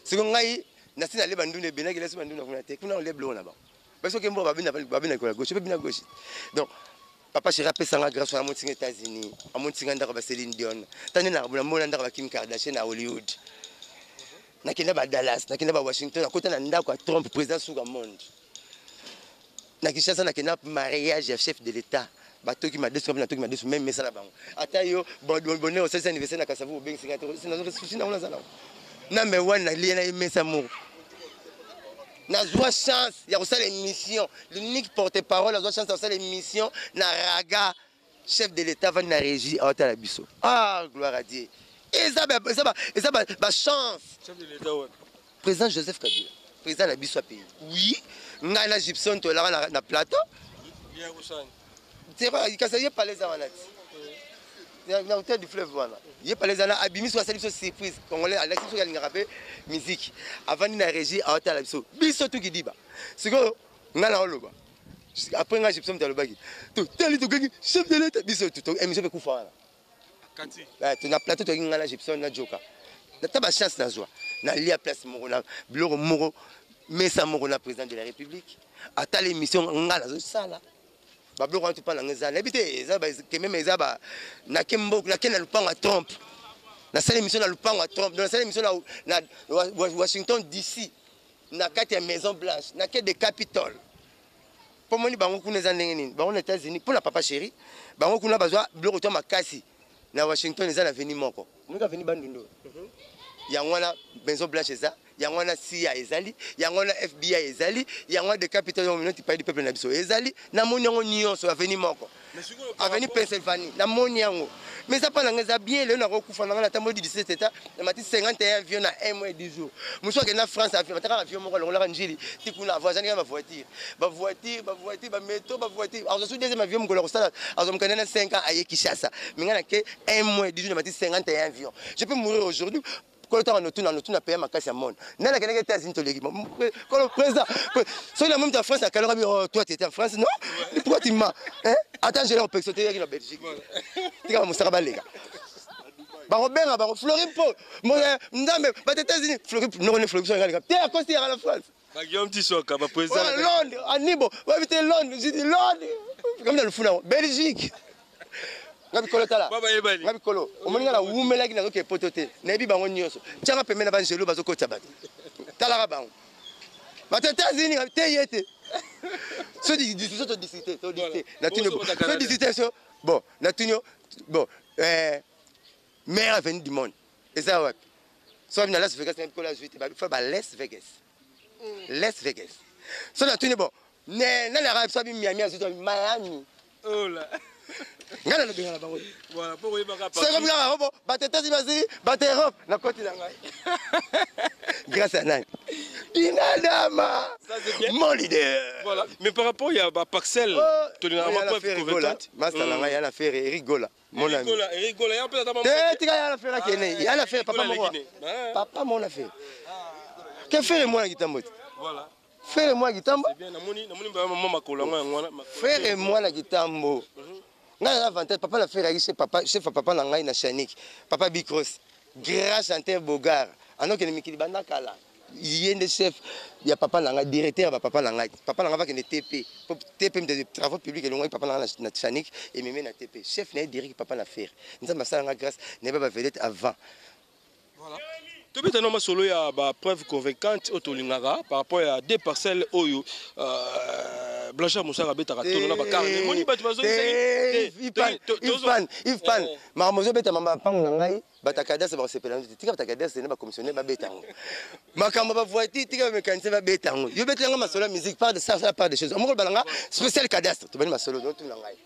Ce qu'on a eu, nasi na le bandou ne bena, qu'il bandou na vunate, qu'on a le blanc là-bas. Parce que moi babine na gauche, babine gauche. Donc papa chéri appelle ça grâce à mon aux États-Unis, à mon tinga ndaka Céline Dion. Tani na mon ndaka Kim Kardashian à Hollywood. Nakenda ba Dallas, nakenda ba Washington, nakota na ndako à Trump président sous le monde. Nakishasa nakenda mariage à chef de l'État. Bato qui m'a déçu, même mais ça là-bas. Atayo bonheur au 16e anniversaire na Kasavu Beng Singato, c'est na zala. Number 1 na liena imesa mo. Na joie chance, il y a aussi l'émission, l'unique porte-parole, la joie chance dans l'émission na Raga chef de l'État va na régie à Hôtel Abisso. Ah gloire à Dieu. Et ça chance. Chef de l'État ouais. Président Joseph Kabila, président de Abisso pays. Oui, ngana Gibson to là na plateau. Bien Ousane. C'est pas il y a pas les avanats. Na hôtel du fleuve voilà. Il y a pas les avanats abimi soit celle surprise congolais Alexis so galinga rapper musique avant na régie à Hôtel Abisso. Biso tout qui dit ba. C'est que ngana oloba. Après nga Gibson to lobaki. To teli to gangi chef de l'État biso tout émission be kufa. Kati. Tu na plateau to ngana Gibson na Joka. Na taba chance na joie. Na lia place moko na biloko moko mais ça moko na président de la République. Ata l'émission ngala zo sala. Bablo quand tu parles en ezala. Habité ezaba que même ezaba na kembo na kena lupango à Trump. Na sala émission na lupango à Trump. Na sala émission na Washington DC. Na kati ya Maison Blanche, na kati de Capitole. Pour moi ni bango kuna za ndenge nini? Bango na États-Unis pour la papa chéri. Bango kuna bazwa biloko to makasi. Na Washington ezala veni moko. Muka veni bandundo. Yangwana Maison Blanche eza, yangwana CIA ezali, yangwana FBI ezali, yangwana de Capitole Community Party du peuple na biso ezali, na moni yango nyonso aveni moko. Aveni Pennsylvanie, na moni yango. Mais ça pas na bien le na kokufa na tambo du 17 état, na mati 51 avions na 1 mois et 10 jours. Muso ke na France avion, mataka avion moko longola njili, tikuna voisin ma voiture. Ba voiture, ba métro, ba voiture. Alors sur deuxième avion ngolo sala, alors me connais 5 ans à Kinshasa. Mais ngana ke 1 mois et 10 jours na mati 51 avions. Je peux mourir aujourd'hui. Quand on a payé ma casse à monde. N'a la États-Unis quand le président, soit la même en France, toi tu étais en France, non? Pourquoi tu m'as? Attends, j'ai l'air sauter en Belgique. Tu vas me faire les gars. Robert, Floride, mais les États-Unis, Floride, non, Floride, tu es à cause de la France. Guillaume Tissoka, président. Londres, à Nibo, va éviter Londres, j'ai dit Londres. Comme dans le fou, Belgique. Ngabikolo tala. Ngabikolo. Omoninga na wumela ki na zo ke potote. Na ebi bango nyonso. Tianga pemena ba njelo bazo kota bato. Tala ka bango. États-Unis, t'es yété. Ce discuter. Bon, bon, mère venue du monde. Et ça, ouais. Soit bien Las Vegas, il faut Las Vegas. Las Vegas. So na tuni bon. Na la rap so bi Miami azuto Miami. Oh là. Ngana le bien la bango. Voilà, pour y ba pas. C'est comme là, bon, ba tete si basi, ba Europe na côté la ngai. Grâce à Nan. Dinadama. Ça c'est bien. Mon leader. Voilà. Mais par rapport il y a Parcel, tu n'as pas fait convaincante. Master la ngai, il a fait Eric Gola. Mon ami. Eric Gola, il y a un peu d'abord. Tu as la faire qui il a fait papa mon. Papa mon a fait. Que fait moi la guitare? Voilà. Fais-moi la guitare. C'est bien, fais-moi la guitare. Papa l'a fait chez papa, chef papa Nangai na Chanik. Papa Bicross. Grand chanteur Bogar. Alors que les Mikili Bandakala. Il y a des chefs, il y a papa Nangai, directeur papa Nangai. Papa Nangai va que TP. TP de travaux publics et le papa Nangai na Chanik et même na TP. Chef n'est direct papa l'a fait. Nous avons ça grâce n'est pas vedette avant. Voilà. Tu peux te solo ya ba preuve convaincante au Tolingara par rapport à des parcelles oyo Blanchard Moussa Rabeta tourna ba carne moni ba tu vas Ifpan Marmozo beta mama pango ngai batakada se ba sepela tika batakada se ne ba commissionner ba betango makamba ba voiti tika mécanicien ba betango yo beta nga masolo musique part de ça part des choses amoko balanga spécial cadastre to bani masolo do tuna ngai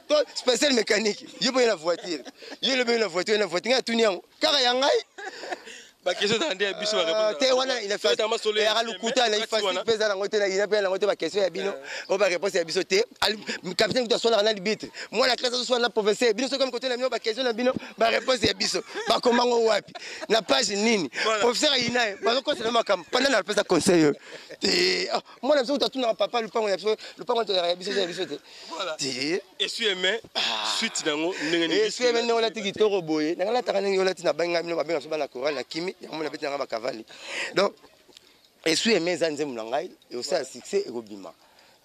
to spécial mécanique yo ba la voiture yo le ba la voiture nga tuniango kara ya ngai. Bah question d'andé à biso répondre. Té wana il a fait et à lukuta na ifasi pesa na ngote na ina pe na ngote ba question ya bino o ba réponse ya biso té capitaine to soit na libitre moi la classe soit na professeur bino so comme côté na bino ba question na bino ba réponse ya biso ba komango wapi na page nini professeur ina ba ko c'est na makam pendant na pesa conseil té moi na biso to na papa le pango ya biso le pango to ya biso té voilà té et sueme suite nango ndenge et sueme no la tiki to roboye na la takana ngi la tina banga bino ba benga so ba na coral na kimi. Donc, et suis aimé Zanzem Langai, et aussi un succès et Robima.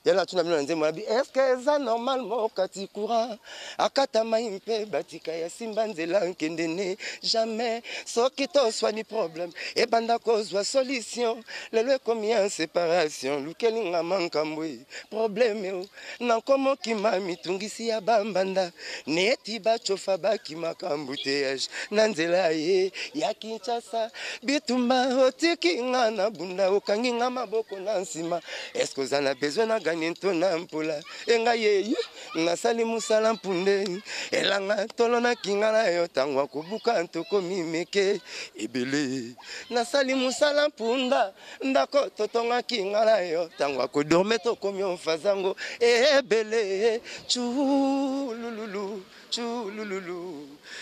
Il y a tout le monde est-ce que ça normalement kati courant akatama impe batika ya simbanzela nkendene jamais so kito soit ni problème et banda kozwa solution le combien séparation lukelinga mankambwe problème na komo kima mitungisi ya bambanda neti bachofa baki makambuteyage nanzela ye ya Kinshasa bitumba otikinga na bunda okanginga maboko na nsima est-ce que ça a besoin na Nento nampula enga yeyu ngasali musala mpunde elanga tolona kingala yo tangwa kubuka ntoko mimeke ebele nasali musala mpunda ndako totonga kingala yo tangwa ko dorme to komyo fazango ebele chulululu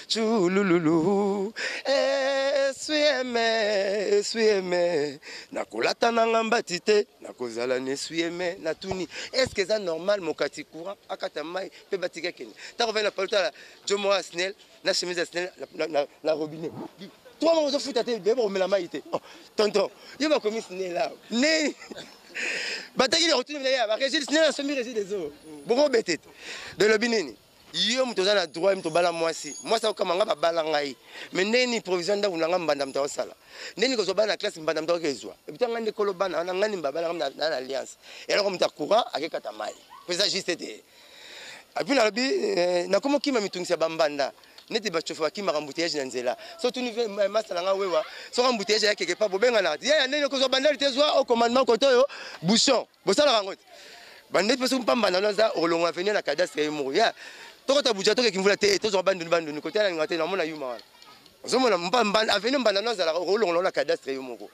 chulululu sueme nakolata na ngamba tite nakozala ne sueme na tuni est-ce que ça normal mokati courant akata mai pe batika kene ta revient la palota Jomo Asnel na chemise Asnel la robinet toi on se fout à tête de bon mais la maïté tonton il va commis Snel là né bataki les retourner là ba régis Snel semi régis des eaux bon bête de l'obineni yo mtoza na droit mtobala mwasi mwasa okamanga babala ngai mais neni provision nda unanga mbanda mtawa sala neni ko zobana classe mbanda mtawa kezwa ebitanga ndi kolobana na ngani babala na alliance et alors mtakura akekata mai pesa juste de apui na lobi na komo kima mitungisa bambanda neti bachofa kima rambouteillage na nzela so tu niveau masala nga wewa so rambouteillage ya quelque part bobenga na ya neni ko zobanda litezwa au commandement kotoyo bouchon bosala rangote bande peso mpamba na naza olonga venir na cadastre mo ya toko tabuja toke kimvula te tozo bandu côté na ngate na mona yuma ozomona mpamba avenir mbanda na za olonga na cadastre yo moko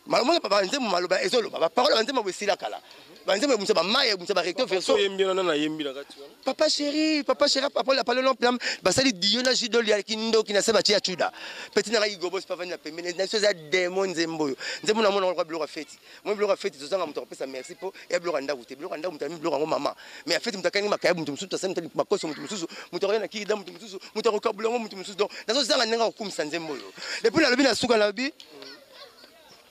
malomo papa nzemo maloba ezolo papa parole nzemo bosila kala banzemo musa ba maye musa ba recto verso yembina na yembi na kati papa chéri papa la parole non plan basali diona jidol ya kindo kina seba tia chuda petit na igobos pa vana pemene na chose démon nzembo nzemo na mona kwa blora fête moi blora fête tozanga muto pesa merci po e blora nda wuti blora nda mutami blora ngo mama mais fête mutakani makaya mutu mususu tasa mutu makoso mutu mususu mutu rena kida mutu mususu mutu rokabula ngo mutu mususu donc nazo zanga nenga okumisa nzembo yo depuis la lobi na suka la lobi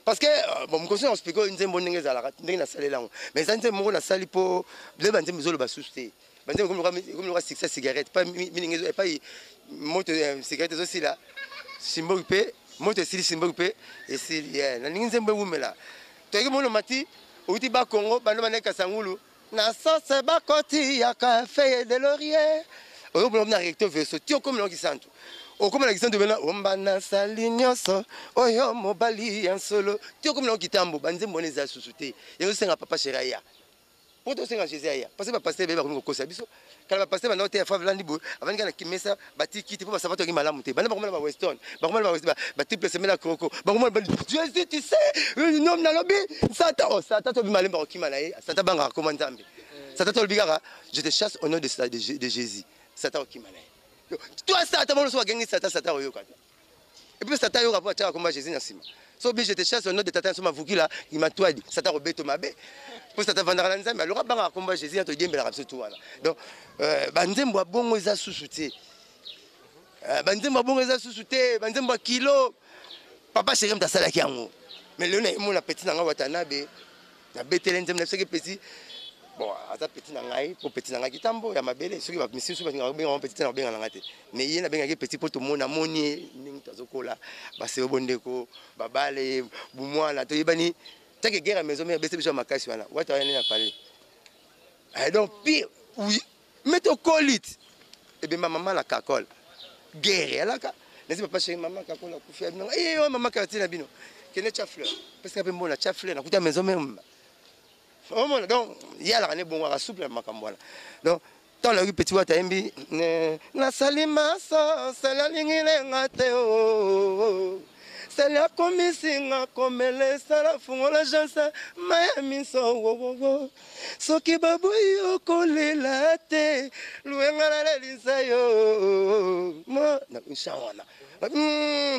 parce que bon me conseille on explique une nzembo ndenge za la ndenge na salela mais ça nzembo na sali po le banze mzolo ba souster banze comme le succès cigarette pas minenge pas moto cigarette aussi là symbole pe moto style symbole pe et c'est na nzembo wumela to ke mono mati outi ba Congo bando baneka sangulu na sauce bakoti ya café de laurier oyo na recto verso ti comme longi santo comme na kisanto bena ombana salinyoso oyo mobali en solo ti comme longi tambo banze mbone za susute yo senga papa Chéria pour to senga Jésus aya parce que ba pasteur ba ko kosa biso kala ba pasteur ba note fa vlandi bo avant kana kimesa ba tikiti po ba sabato ki malamu te bana ba komela ba western ba komela ba triple semela kroko ba komela ba Jésus tu sais nom na lobi sata oh sata to bi malemba ko kimana ye sata banga ko manzambe sata to bigara je te chasse au nom de Jésus sata ko kimana ye toi sata bon so gangi sata oyo kata et puis sata yo rapport à combat Jésus na sima so bi je te chasse au nom de tata so mavukila il m'a toi dit sata robeto mabe pour ça vendra la nzambe alors banga combat Jésus to diembela rapso tout wana donc banzembo bongo eza susuté banzembo bongo eza susuté banzembo kilo papa Chéria mtasala ki yango mais le na na petit nanga watanabe na betele nzembo na seke petit bon ata petit nanga pour petit nanga kitambo ya mabele soki ba misi so ba benga petit na benga nanga te mais yena benga ki petit poto mona moni ningi tazokola ba se bondeko babale bumwana to yebani tant que guerre à maison mais baisser déjà ma caisse voilà what rien à parler donc pire oui mais to colite et bien maman la cacole guerre là ka n'est-ce pas chez maman cacole ku faire non eh maman ka tina bino que ne fleur parce que bon la fleur na kuta maison même oh mon donc il y a la année bon à souple makambola donc tant la petit wa taimbi na salima sa sala lingile ngate oh Sala komisinga komele sala fungola jansa maya miso wo soki babu yo kolela te luenga la lisa yo mo na inshawana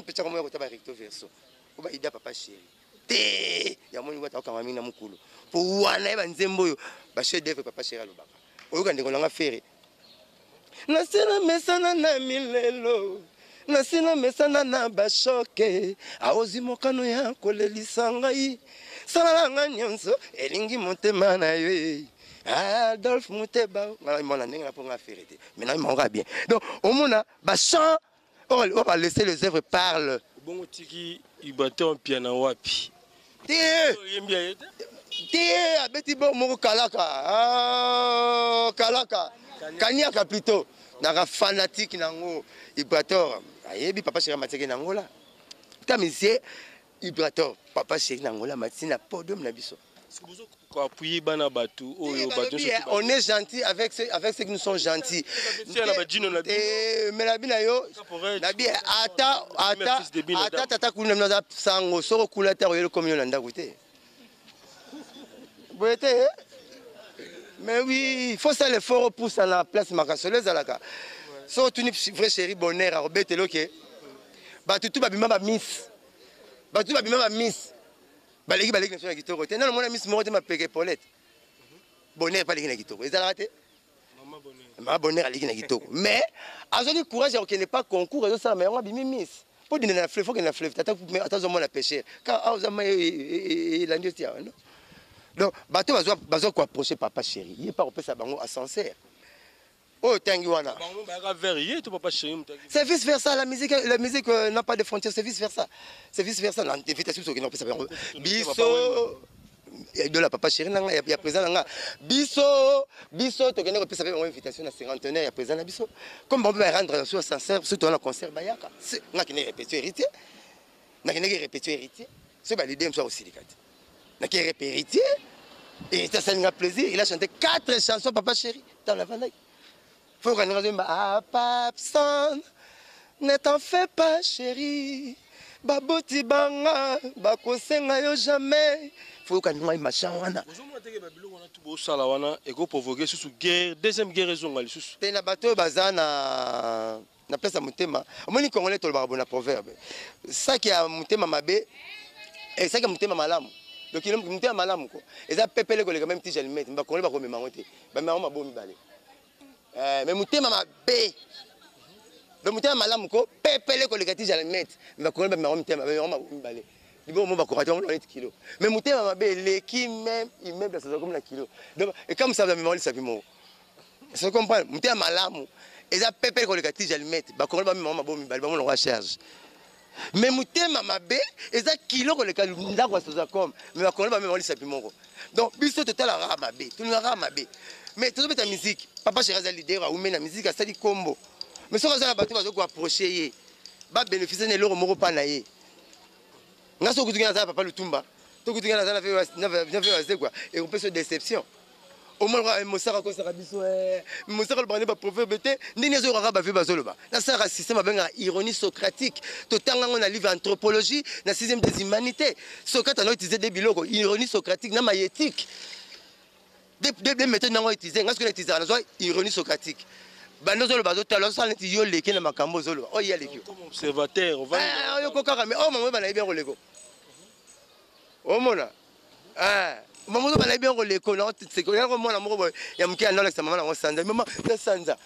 picha komo ko taba recto verso ko ba ida papa Chéria te ya moni wata ka mami na mukulu po wana ba nzembo yo ba chef d'œuvre papa Chéria lobaka oyo ka ndeko nga fere na sena mesana na milelo nasina mesana na bashoke aozi mokano ya kolelisa ngai sala nga nyonso elingi motema na yo Adolphe Muteba mona ndenge na ponga ferité maintenant il m'aura bien donc au mona ba chant on va laisser les œuvres parlent bongo tiki ibate en piano wapi te abeti bon moko kalaka kalaka kaniaka plutôt na fanatique nango Ibrator ayebi papa Chéria mateke nangola ta monsieur Ibrator papa Chéria nangola matina podium na biso ko appuyer bana batu oyo batu on est gentil avec ceux qui nous sont gentils mais la bina yo na bien ata tata kuna na sango soko kula ta yo comme yo na ndakuté boete mais oui il faut ça l'effort pour ça la place makasoleuse alaka so tu ni vrai chéri bonheur à Robert Loke batu tu babima ba miss batu babima ba miss baleki na sona kitoko te non mon miss mo te ma peke Paulette bonheur pas na kitoko ezala te maman bonheur aleki na kitoko mais azoli courage à ne pas concours et ça mais on a bimi miss pour donner la fleuve faut que la fleuve tata attends moi la pêcher car azama et la ndiotia non donc bato bazo ko approcher papa Chéria il pas repasser bango ascenseur oh tangi wana c'est vice versa la musique n'a pas de frontières c'est vice versa l'invitation sur qui n'a pas ça biso de la papa Chéria nanga ya présent nanga biso to kende ko pesa une invitation na cinquantenaire ya présent na biso comme on va rendre sur sincère surtout dans le concert bayaka na kene répéter héritier c'est ba l'idée soit aussi délicate na kene répéter et ça ça n'a plaisir il a chanté 4 chansons papa Chéria dans la vanille. Faut qu'on nous dise Papson, ne t'en fais pas chérie, baboti banga, bakosenga yo jamais. Faut qu'on nous dise machin wana. Et qu'on provoque sous guerre, deuxième guerre raison ngali sous. Te na bato bazana na place à mutema. Omoni congolais to le na proverbe. Ça qui a mutema mabe et ça qui a mutema malamu. Donc il mutema malamu ko. Et ça pepele ko le même petit jalmet, ba congolais ba ko memangote. Ba mama bomi balé. Mais mutema mabe le mutema malamu ko pepele ko lekati jala net va ko ba mutema ba mbale libo mo ba ko raton 8 kg mais mutema mabe leki même immeuble ça comme la kilo donc et comme ça va me ça vimo ça comprend mutema malamu et ça pepele ko lekati jala net ba ko ba mama bo mbale ba mo la charge mais mutema mabe eza kilo ko leka ndako soza comme mais ba kola ba même lisa pimoko donc biso total ra mabe tout le ra mabe mais tout beta musique papa chéri za leader ou mena musique a sali combo mais so za bato bazo ko approcher ye ba bénéficier ne loro moko pa na ye ngaso kutunga za papa Lutumba to kutunga za na fait quoi et on peut se déception au moins mosaka ko saka biso mosaka le bande ba proverbe te ndini zo rara ba fe bazoloba na sara système benga ironie socratique to tanga on a livre anthropologie na 6e des humanités Socrate a utilisé des biloko ironie socratique na maïétique des méthodes n'a utilisé ngaso ko utiliser na zo ironie socratique bando zo le bazo talo ça neti yo leke na makambo zo lo oh ya leki comme observateur on va yo ko kaka mais oh maman ba na bien ko leko oh mona maman ba na bien ko leko na c'est que yo mona moko ya mki na la maman na sanza maman na sanza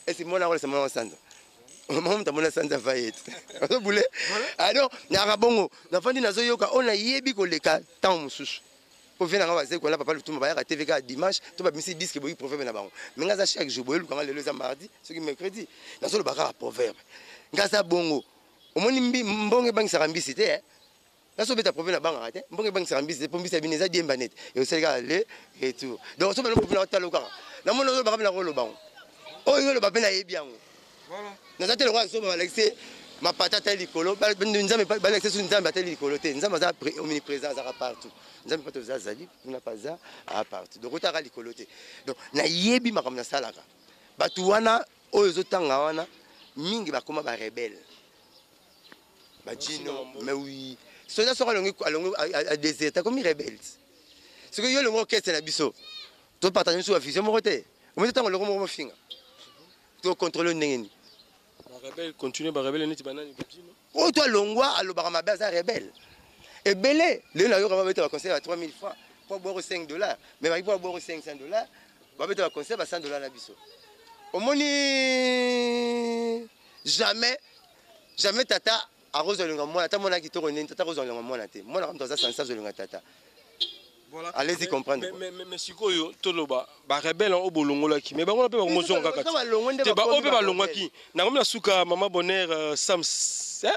et c'est mona ko maman na sanza maman ta mona sanza faillite so boule alors na rabongo na fandi na zo yoka on a yebi ko leka tant mususu pour venir à voir quoi là papa Lutumba ba ya TVK dimanche to ba misi disque boyi proverbe na bango mais ngaza chaque jour boyi lukanga lelo za mardi ce qui mercredi na so le baka proverbe ngaza bongo omoni mbonge bangi sarambisi te na so beta proverbe na banga te mbonge bangi sarambisi pour mbisa bineza diemba net et aussi ga le retour donc so ba no proverbe na taloka na mono zo baka na ko lo bango o yo lo ba na yebi yango voilà na za te lo so ba Alexé ma patata likolo ba nzambe ba Alexé so nzambe ateli likolo te nzambe za omniprésent za partout nzambe pato za zali na paza à partout donc otaka likolo te donc na yebi makambo na salaka batu wana oyo zotanga wana mingi bakoma ba rebelle ba jino mais oui soda soko alongo a déserter comme rebelle ce que yo le orchestre na biso to partager sur affiche mo côté o mo tango le mo finga to contrôler ndengeni ba rebelle continue ba rebelle neti banani jino o to longwa alobaka mabe za rebelle et belé le na yo va mettre un concert à 3000 francs pour boire $5 mais va boire $500 va mettre un concert à $100 na biso au moni jamais tata arrose le ngamo tata mona ki to renen tata arrose le ngamo na te mona comme dans ça sans le tata voilà allez-y comprendre mais sikoyo toloba ba rebelle en obolongola ki mais ba ngona pe ba mozo ngaka te ba ope ba longwa ki na ngomna suka mama bonheur Sam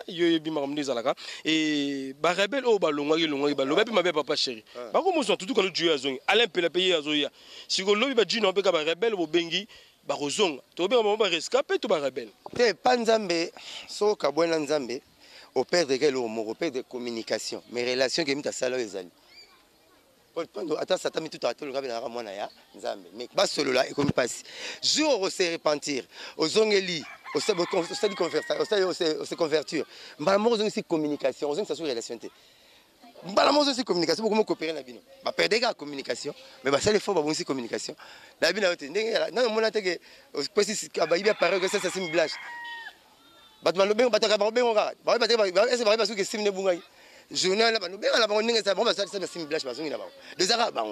yo yebi makamde zalaka et ba rebelle o ba longwa ki ba loba pe mabe papa chéri ba ko mozo tutu ka lu dieu azongi Alain Pele paye azoya siko lobi ba jino pe ka ba rebelle bo bengi ba rozonga to be mama ba rescapé to ba rebelle te panzambe so ka bwana nzambe au père de quel homme au père de communication mes relations que mita sala ezali attends ça t'a mis tout à tout le gars na mwana ya nzambe mais ba solo là et comme passe jour au se repentir aux ongeli au se convertir au se convertir mbala mo zo si communication aux ça sur relation te mbala mo zo si communication beaucoup coopérer na bino ba perdre la communication mais ba ça les faut ba bon si communication na bino te ndenge na mona te que aussi ba ibi apparaît que ça c'est une blague ba to lo ba ta ba bengo ka ba est-ce ba su que sim ne bunga journal ba no benga la ba ndenge ça ba ça c'est sim blague ba zongi na ba des arabes ba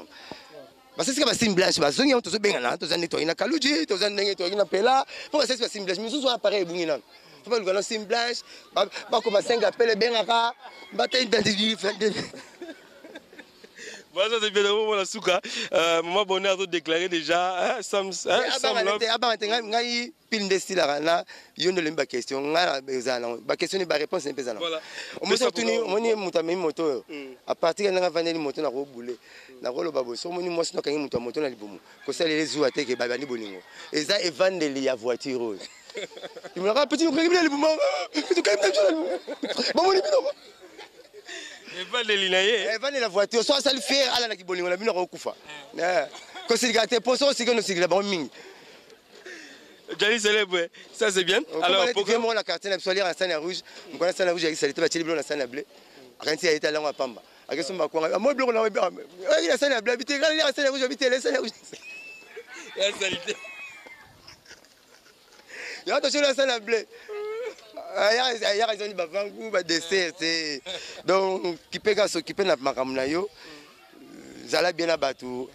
parce que ba sim blague ba zongi on to zo benga na to zane to ina kaluji to zane ndenge to ina pela pour ça c'est sim blague mais so appareil bungi na faut pas le sim blague ba ko ba 5 appel benga ka ba ta identifier voilà c'est bien au la souka maman bonheur a déclaré déjà Sam ngai pile de style là yo ne lemba question nga bezana ba question ba réponse un peu zana voilà on me sortuni moni mutami moto à partir de nga vaneli moto na ko boule na ko lo babo so moni mo sino kangi muto moto na libumu ko sala les jours ateke ba bani bolingo eza evandeli ya voiture rose il me rappelle petit ko kangi libumu petit kangi ba moni bino Evan la voiture soit ça le fait ala na kibolingo na bino ko kufa ko siligate poso sigeno sigila ba mingi Jali célèbre ça c'est bien alors pour moi la carte na solir en scène rouge on connaît scène rouge avec salite ba tili blo na scène bleu akanti ya ita lango pamba akeso makwanga mo blo na la scène bleu bité la scène rouge bité la scène rouge ya salite ya to sur la scène bleu ya raison ba vangu ba dessert donc qui peut s'occuper na makamna yo zala bien na batu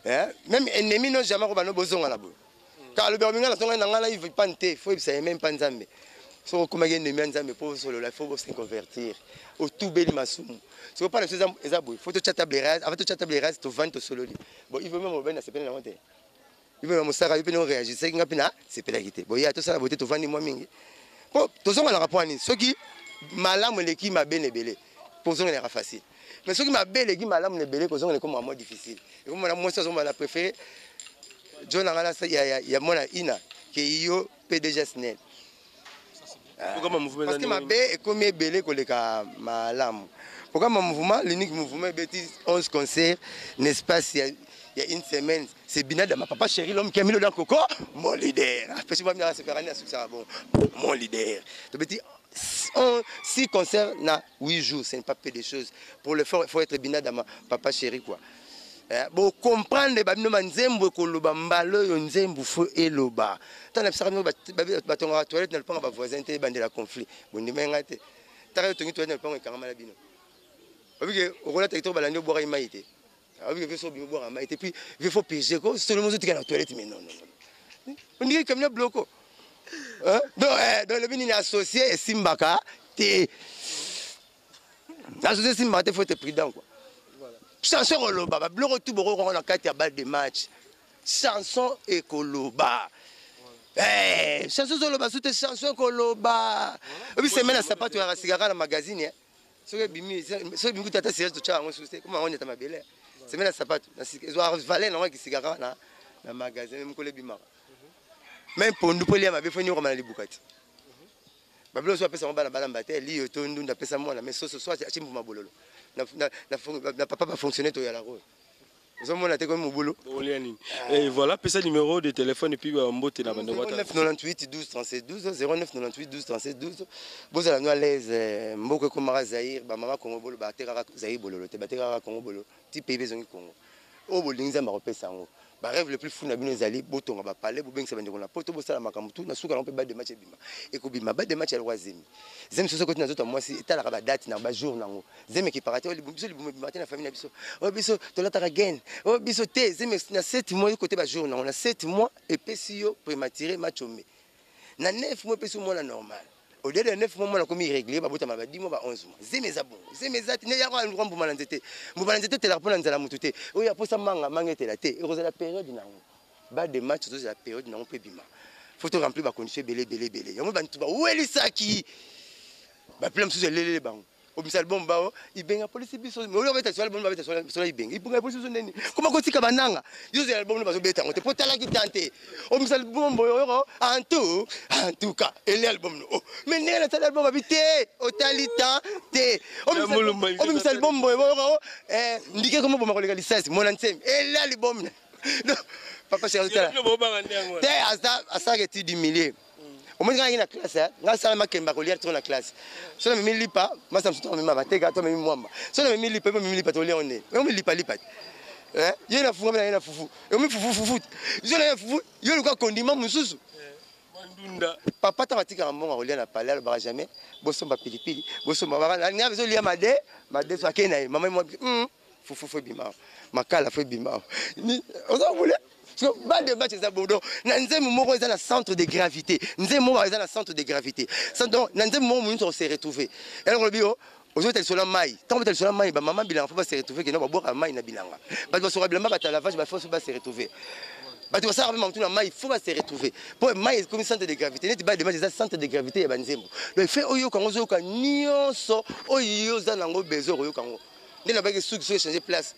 même ennemi non jamais ko ba no bozonga la bo car le berminga la songa na ngala il pas nté faut ça même pas nzambe so ko magene ennemi nzambe pour solo la faut se convertir au tout beli masumu so pas les choses ezabo faut to chatable ras avant to chatable ras to vendre solo bon il veut même ben c'est peine la honte il veut même ça il peut non réagir c'est ngapina c'est pédagité bon il y a tout ça la beauté to vendre moi mingi bon to zonga la raponi ceux qui malamu eleki mabe nebele kozongela facile mais soki mabe eleki malamu nebele kozongela comme moins difficile et comme moi ça on va préférer John ngala ya mona ina ke yo PDG SNEL parce que mabe est comme ebele koleka malamu pourquoi mon mouvement l'unique mouvement bêtise 11 concerts n'espace il y a une semaine c'est Binada ma papa chéri l'homme qui a mis le dans coco mon leader parce que moi je suis à succès bon mon leader tu bêtise 6 concerts na 8 jours c'est pas peu de choses pour le faire il faut être Binada ma papa chéri quoi bon comprendre ba bino manzembo koloba mbalo yo nzembo fo eloba tana bisaka no batonga toilette na lpanga ba voisin te bandela conflit bon ndimenga te tara yo tongi toilette na lpanga kangama la bino obike okola territoire balandi boire imaité obike veso bino boire imaité puis il faut piger ko tout le monde qui est dans la toilette mais non on dit comme le bloco hein donc le bini associé et simbaka te associé simbaka faut être prudent quoi. Chanson Koloba, bloco tout boro on a 4 balles de match. Chanson et Koloba. Eh, chanson Koloba, c'était chanson Koloba. Et puis c'est maintenant ça pas tu as cigare dans le magazine. Ce que bimi, ce bimi tata c'est de tcha on soucie. Comment on est à ma belle. C'est maintenant ça pas ils ont valer non qui cigare dans le magazine même collé bima. Même pour nous polia ma be foni comme na libukati. Bablo so pesa mbala bala mbate li otondu nda pesa mwana mais so soit chimbu mabololo. Na papa va fonctionner tout à la rue. Nous sommes là comme boulot. Et voilà, puis ça numéro de téléphone et puis on botte la bande. 0998 12 37 12 0998 12 37 12. Vous allez nous à l'aise. Mboko Komara Zahir, ba mama Congo bolo, ba terra Zahir bololo, te ba terra Congo bolo. Ti pays zongi Congo. O bolinza ma repesa ngo. Ba rêve le plus fou na bino zali botonga ba parler bo bengisa bande na poto bo sala makamtu na suka na pe ba de match bima. Et ko bima ba de match ya roazemi. Zem soso côté na zoto moi si etala ba date na ba jour nango. Zem qui paraté o biso li bima na famille na biso. O biso to la tara gain. O biso te zem na 7 mois côté ba jour nango na 7 mois et pesio prématuré match omé. Na 9 mois pesio moi na normal. Au lieu de 9 mois na komi irrégulier ba bota ma 10 mois ba 11 mois. Zem ezabon. Zem ezati ne ya ko ngwa mbuma na nzete. Mbuma na nzete te la pona nzala mutute. O ya posa manga mangete la te. Et la période nango. Ba de match c'est la période nango pe bima. Faut te remplir ba condition belé. Yango ba ntuba welisaki. Ba plan sous lele bango. O misal bomba il benga police biso mais o beta sur album ba beta sur il benga. Il benga police biso neni. Comment ko tika bananga? Yo c'est album ba so beta ngote potala ki tante. O misal bombo yo en tout cas et l'album no. Mais nela cet album ba bité o talita te. O misal bombo yo ndike comment bomba ko le licence mon ancien. Et l'album. Papa chéri tala. Te asa que tu d'humilier. Au moins quand il y a une classe, quand ça m'a qu'un bacolier dans la classe. Si on ne me lit pas, moi ça me souhaite même ma tête, toi même moi. Si on ne me lit pas, me lit pas, on est. On me lit pas. Hein? Il y a une fou, il y a une fou. Et on me fou. Il y a une fou, il y a le quoi condiment mususu. Papa t'a dit qu'un bon à relier na palais, le jamais. Bosso ba pilipili, bosso ba na nga bezo lia made soit kenai. Maman moi fou bima. Makala fait bima. On s'en voulait. Ba de match za bodo na nzemu moko eza na centre de gravité nzemu moko eza na centre de gravité donc na nzemu moko on se retrouver alors le bio aujourd'hui sur la maille tant que sur la maille ba maman bilanga faut pas se retrouver que na ba boire maille na bilanga ba to sera bilanga ba ta lavage ba faut pas se retrouver ba to ça même na maille faut pas se retrouver pour maille comme centre de gravité net ba de match eza centre de gravité ya ba nzemu le fait oyo kango zo ka nyonso oyo za nango bezo oyo kango ndena ba ke suki changer place.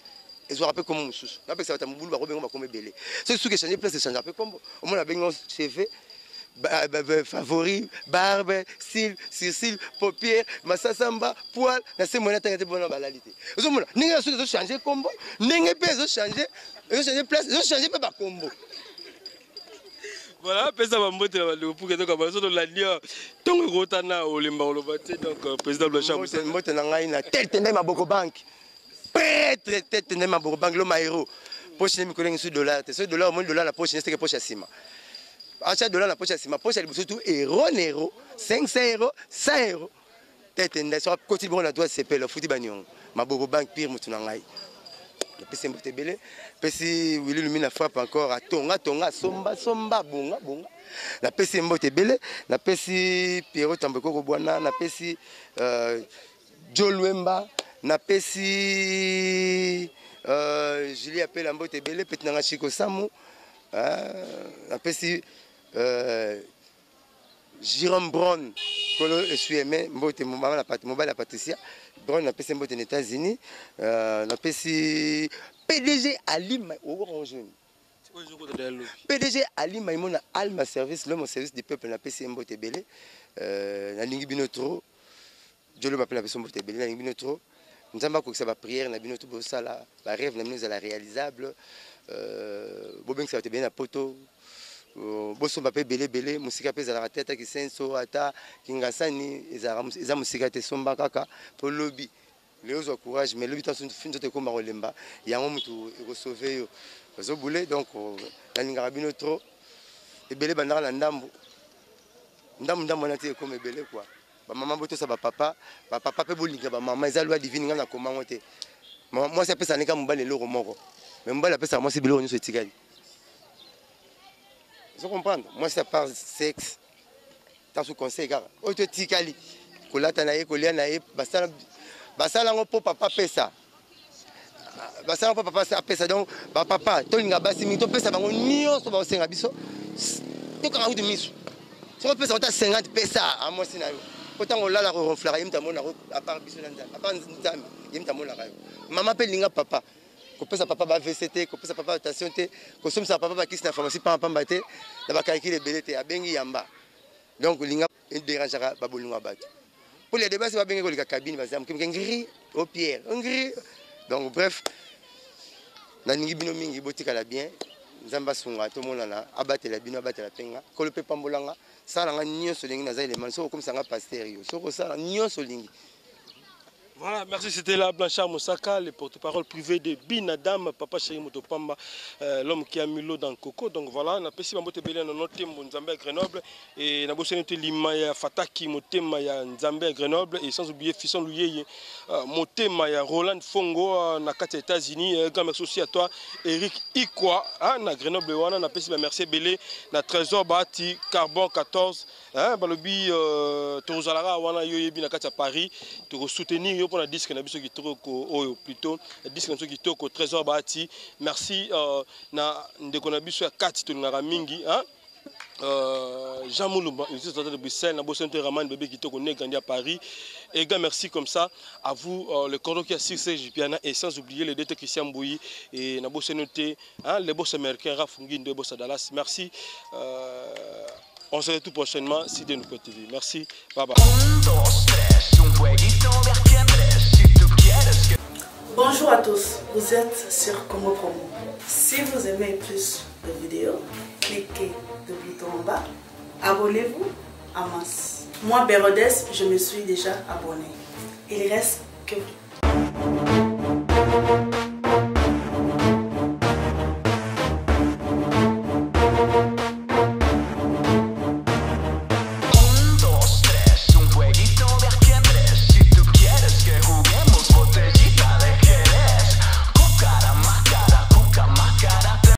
Ils ont rappelé comme un sous. Après ça va être mon boulot, on va comme belé. C'est ce que changer place, c'est changer un peu comme au moins la baignon cheveux, favori, barbe, cils, cils, paupières, massasamba, poil, na c'est mon atteinte bonne banalité. Ils ont mon n'engue sous ils changer combo, n'engue pas ils ont changer place, ils ont changer pas combo. Voilà, pesa bambote la pour que donc abaso de la lia tongo rotana o lemba o lobate donc président de la chambre. Mbote na ngai na tel tende ma boko bank. Très tête ne ma banglo maïro poche ne connaît sur dollar c'est dollar au moins dollar la poche c'est que poche à cima achat dollar la poche à cima poche à surtout euro 500 euros 100 euros tête ne soit côté bon la doit c'est le fouti bagnon ma bobo bank pire mutuna ngai le pc mbote belé pc Willy Lumina frappe encore à tonga somba bonga la pc mbote belé la pc Pierrot Tambeko Kobwana la pc Joe Luemba na pesi Julie appelle Mbote Belé petit nanga Chiko Samu na pesi Jérôme Brown, Colo et Suémé, Mbote Mobile Patricia, Brown a passé aux États-Unis, on a passé PDG Ali PDG Ali Maïmona Alma Service, l'homme au service du peuple, on a passé Mbote Belé, na lingi binotro, je le m'appelle la personne Mbote Belé, na lingi binotro, nous avons que ça va prière, na binotro pour ça la rêve, nous à la réalisable, Bobeng ça va te bien à poto. Boso mbape belé musika peza la tête qui senso ata kingasani eza musika te somba kaka pour lobby les autres courage mais lobby tant fin te ko marolemba yango mutu eko sauver yo bazo boulé donc la lingara bino trop et belé bandara la ndambo na te ko belé quoi ba maman boto sa ba papa pe bolinga ba maman eza loi divine ngana ko mangote moi ça pesa nika mbale loro moko mais mbale pesa moi c'est bilo nyo etikali. Vous comprenez? Moi, c'est par sexe. Dans ce conseil, car au tikali, kolata nae, kolia nae, basala ngopo papa pesa. Basala ngopo papa pesa donc papa, to linga basi mi to pesa bango nyonso ba osenga biso. To kanga uti miso. So pesa ota 50 pesa à moi sinayo. Autant lala ronflara yimta mona à part biso nanda. À part nzambe, yimta mona kayo. Maman pe linga papa. Kopesa papa ba VCT, kopesa papa attention te, kosomisa papa ba kisi na pharmacie pa pamba te, na ba calculer belete abengi yamba. Donc linga dérangera ba bolinga bato. Pour les débats c'est ba bengi ko lika cabine bazam ngiri au pierre, ngiri. Donc bref, na ningi bino mingi botika la bien, nzamba sunga to monana abate la bino abate la penga, ko le pe pambolanga, ça nga nyonso lingi na za élément, so comme ça nga pasteur yo, so ko ça nyonso lingi. Voilà, merci, c'était là Blanchard Moussaka, le porte-parole privé de Binadam, Papa Chéri Motopamba, l'homme qui a mis l'eau dans le coco. Donc voilà, on a passé Mambote Belé dans notre thème Nzambé à Grenoble, et on a bossé notre Limaya Fataki, Motemaya Nzambé à Grenoble, et sans oublier Fisson Louyé, Motemaya Roland Fongo, na 4 États-Unis. Grand merci aussi à toi, Eric Ikwa, na Grenoble, on a passé merci Belé, na Trésor Bati, Carbon 14, Balobi, Tourouzalara, on a eu bien à Paris, pour soutenir. Pour la disque na biso kitoko plutôt disque na biso kitoko Trésor Bati merci na ndeko na biso ya kati to ngara mingi Jean Moulumba il est de Bruxelles na boson te Raman bébé kitoko né grandi à Paris et gars merci comme ça à vous le cordon qui a Circe Jipiana et sans oublier les deux Christian Bouyi et na boson noté les boss américains Rafungi de boss Dallas merci on se retrouve prochainement si de nous TV merci bye bye. Bonjour à tous, vous êtes sur Congo Promo. Si vous aimez plus de vidéos, cliquez le bouton en bas, abonnez-vous en masse. Moi, Bérodès, je me suis déjà abonné. Il reste que vous.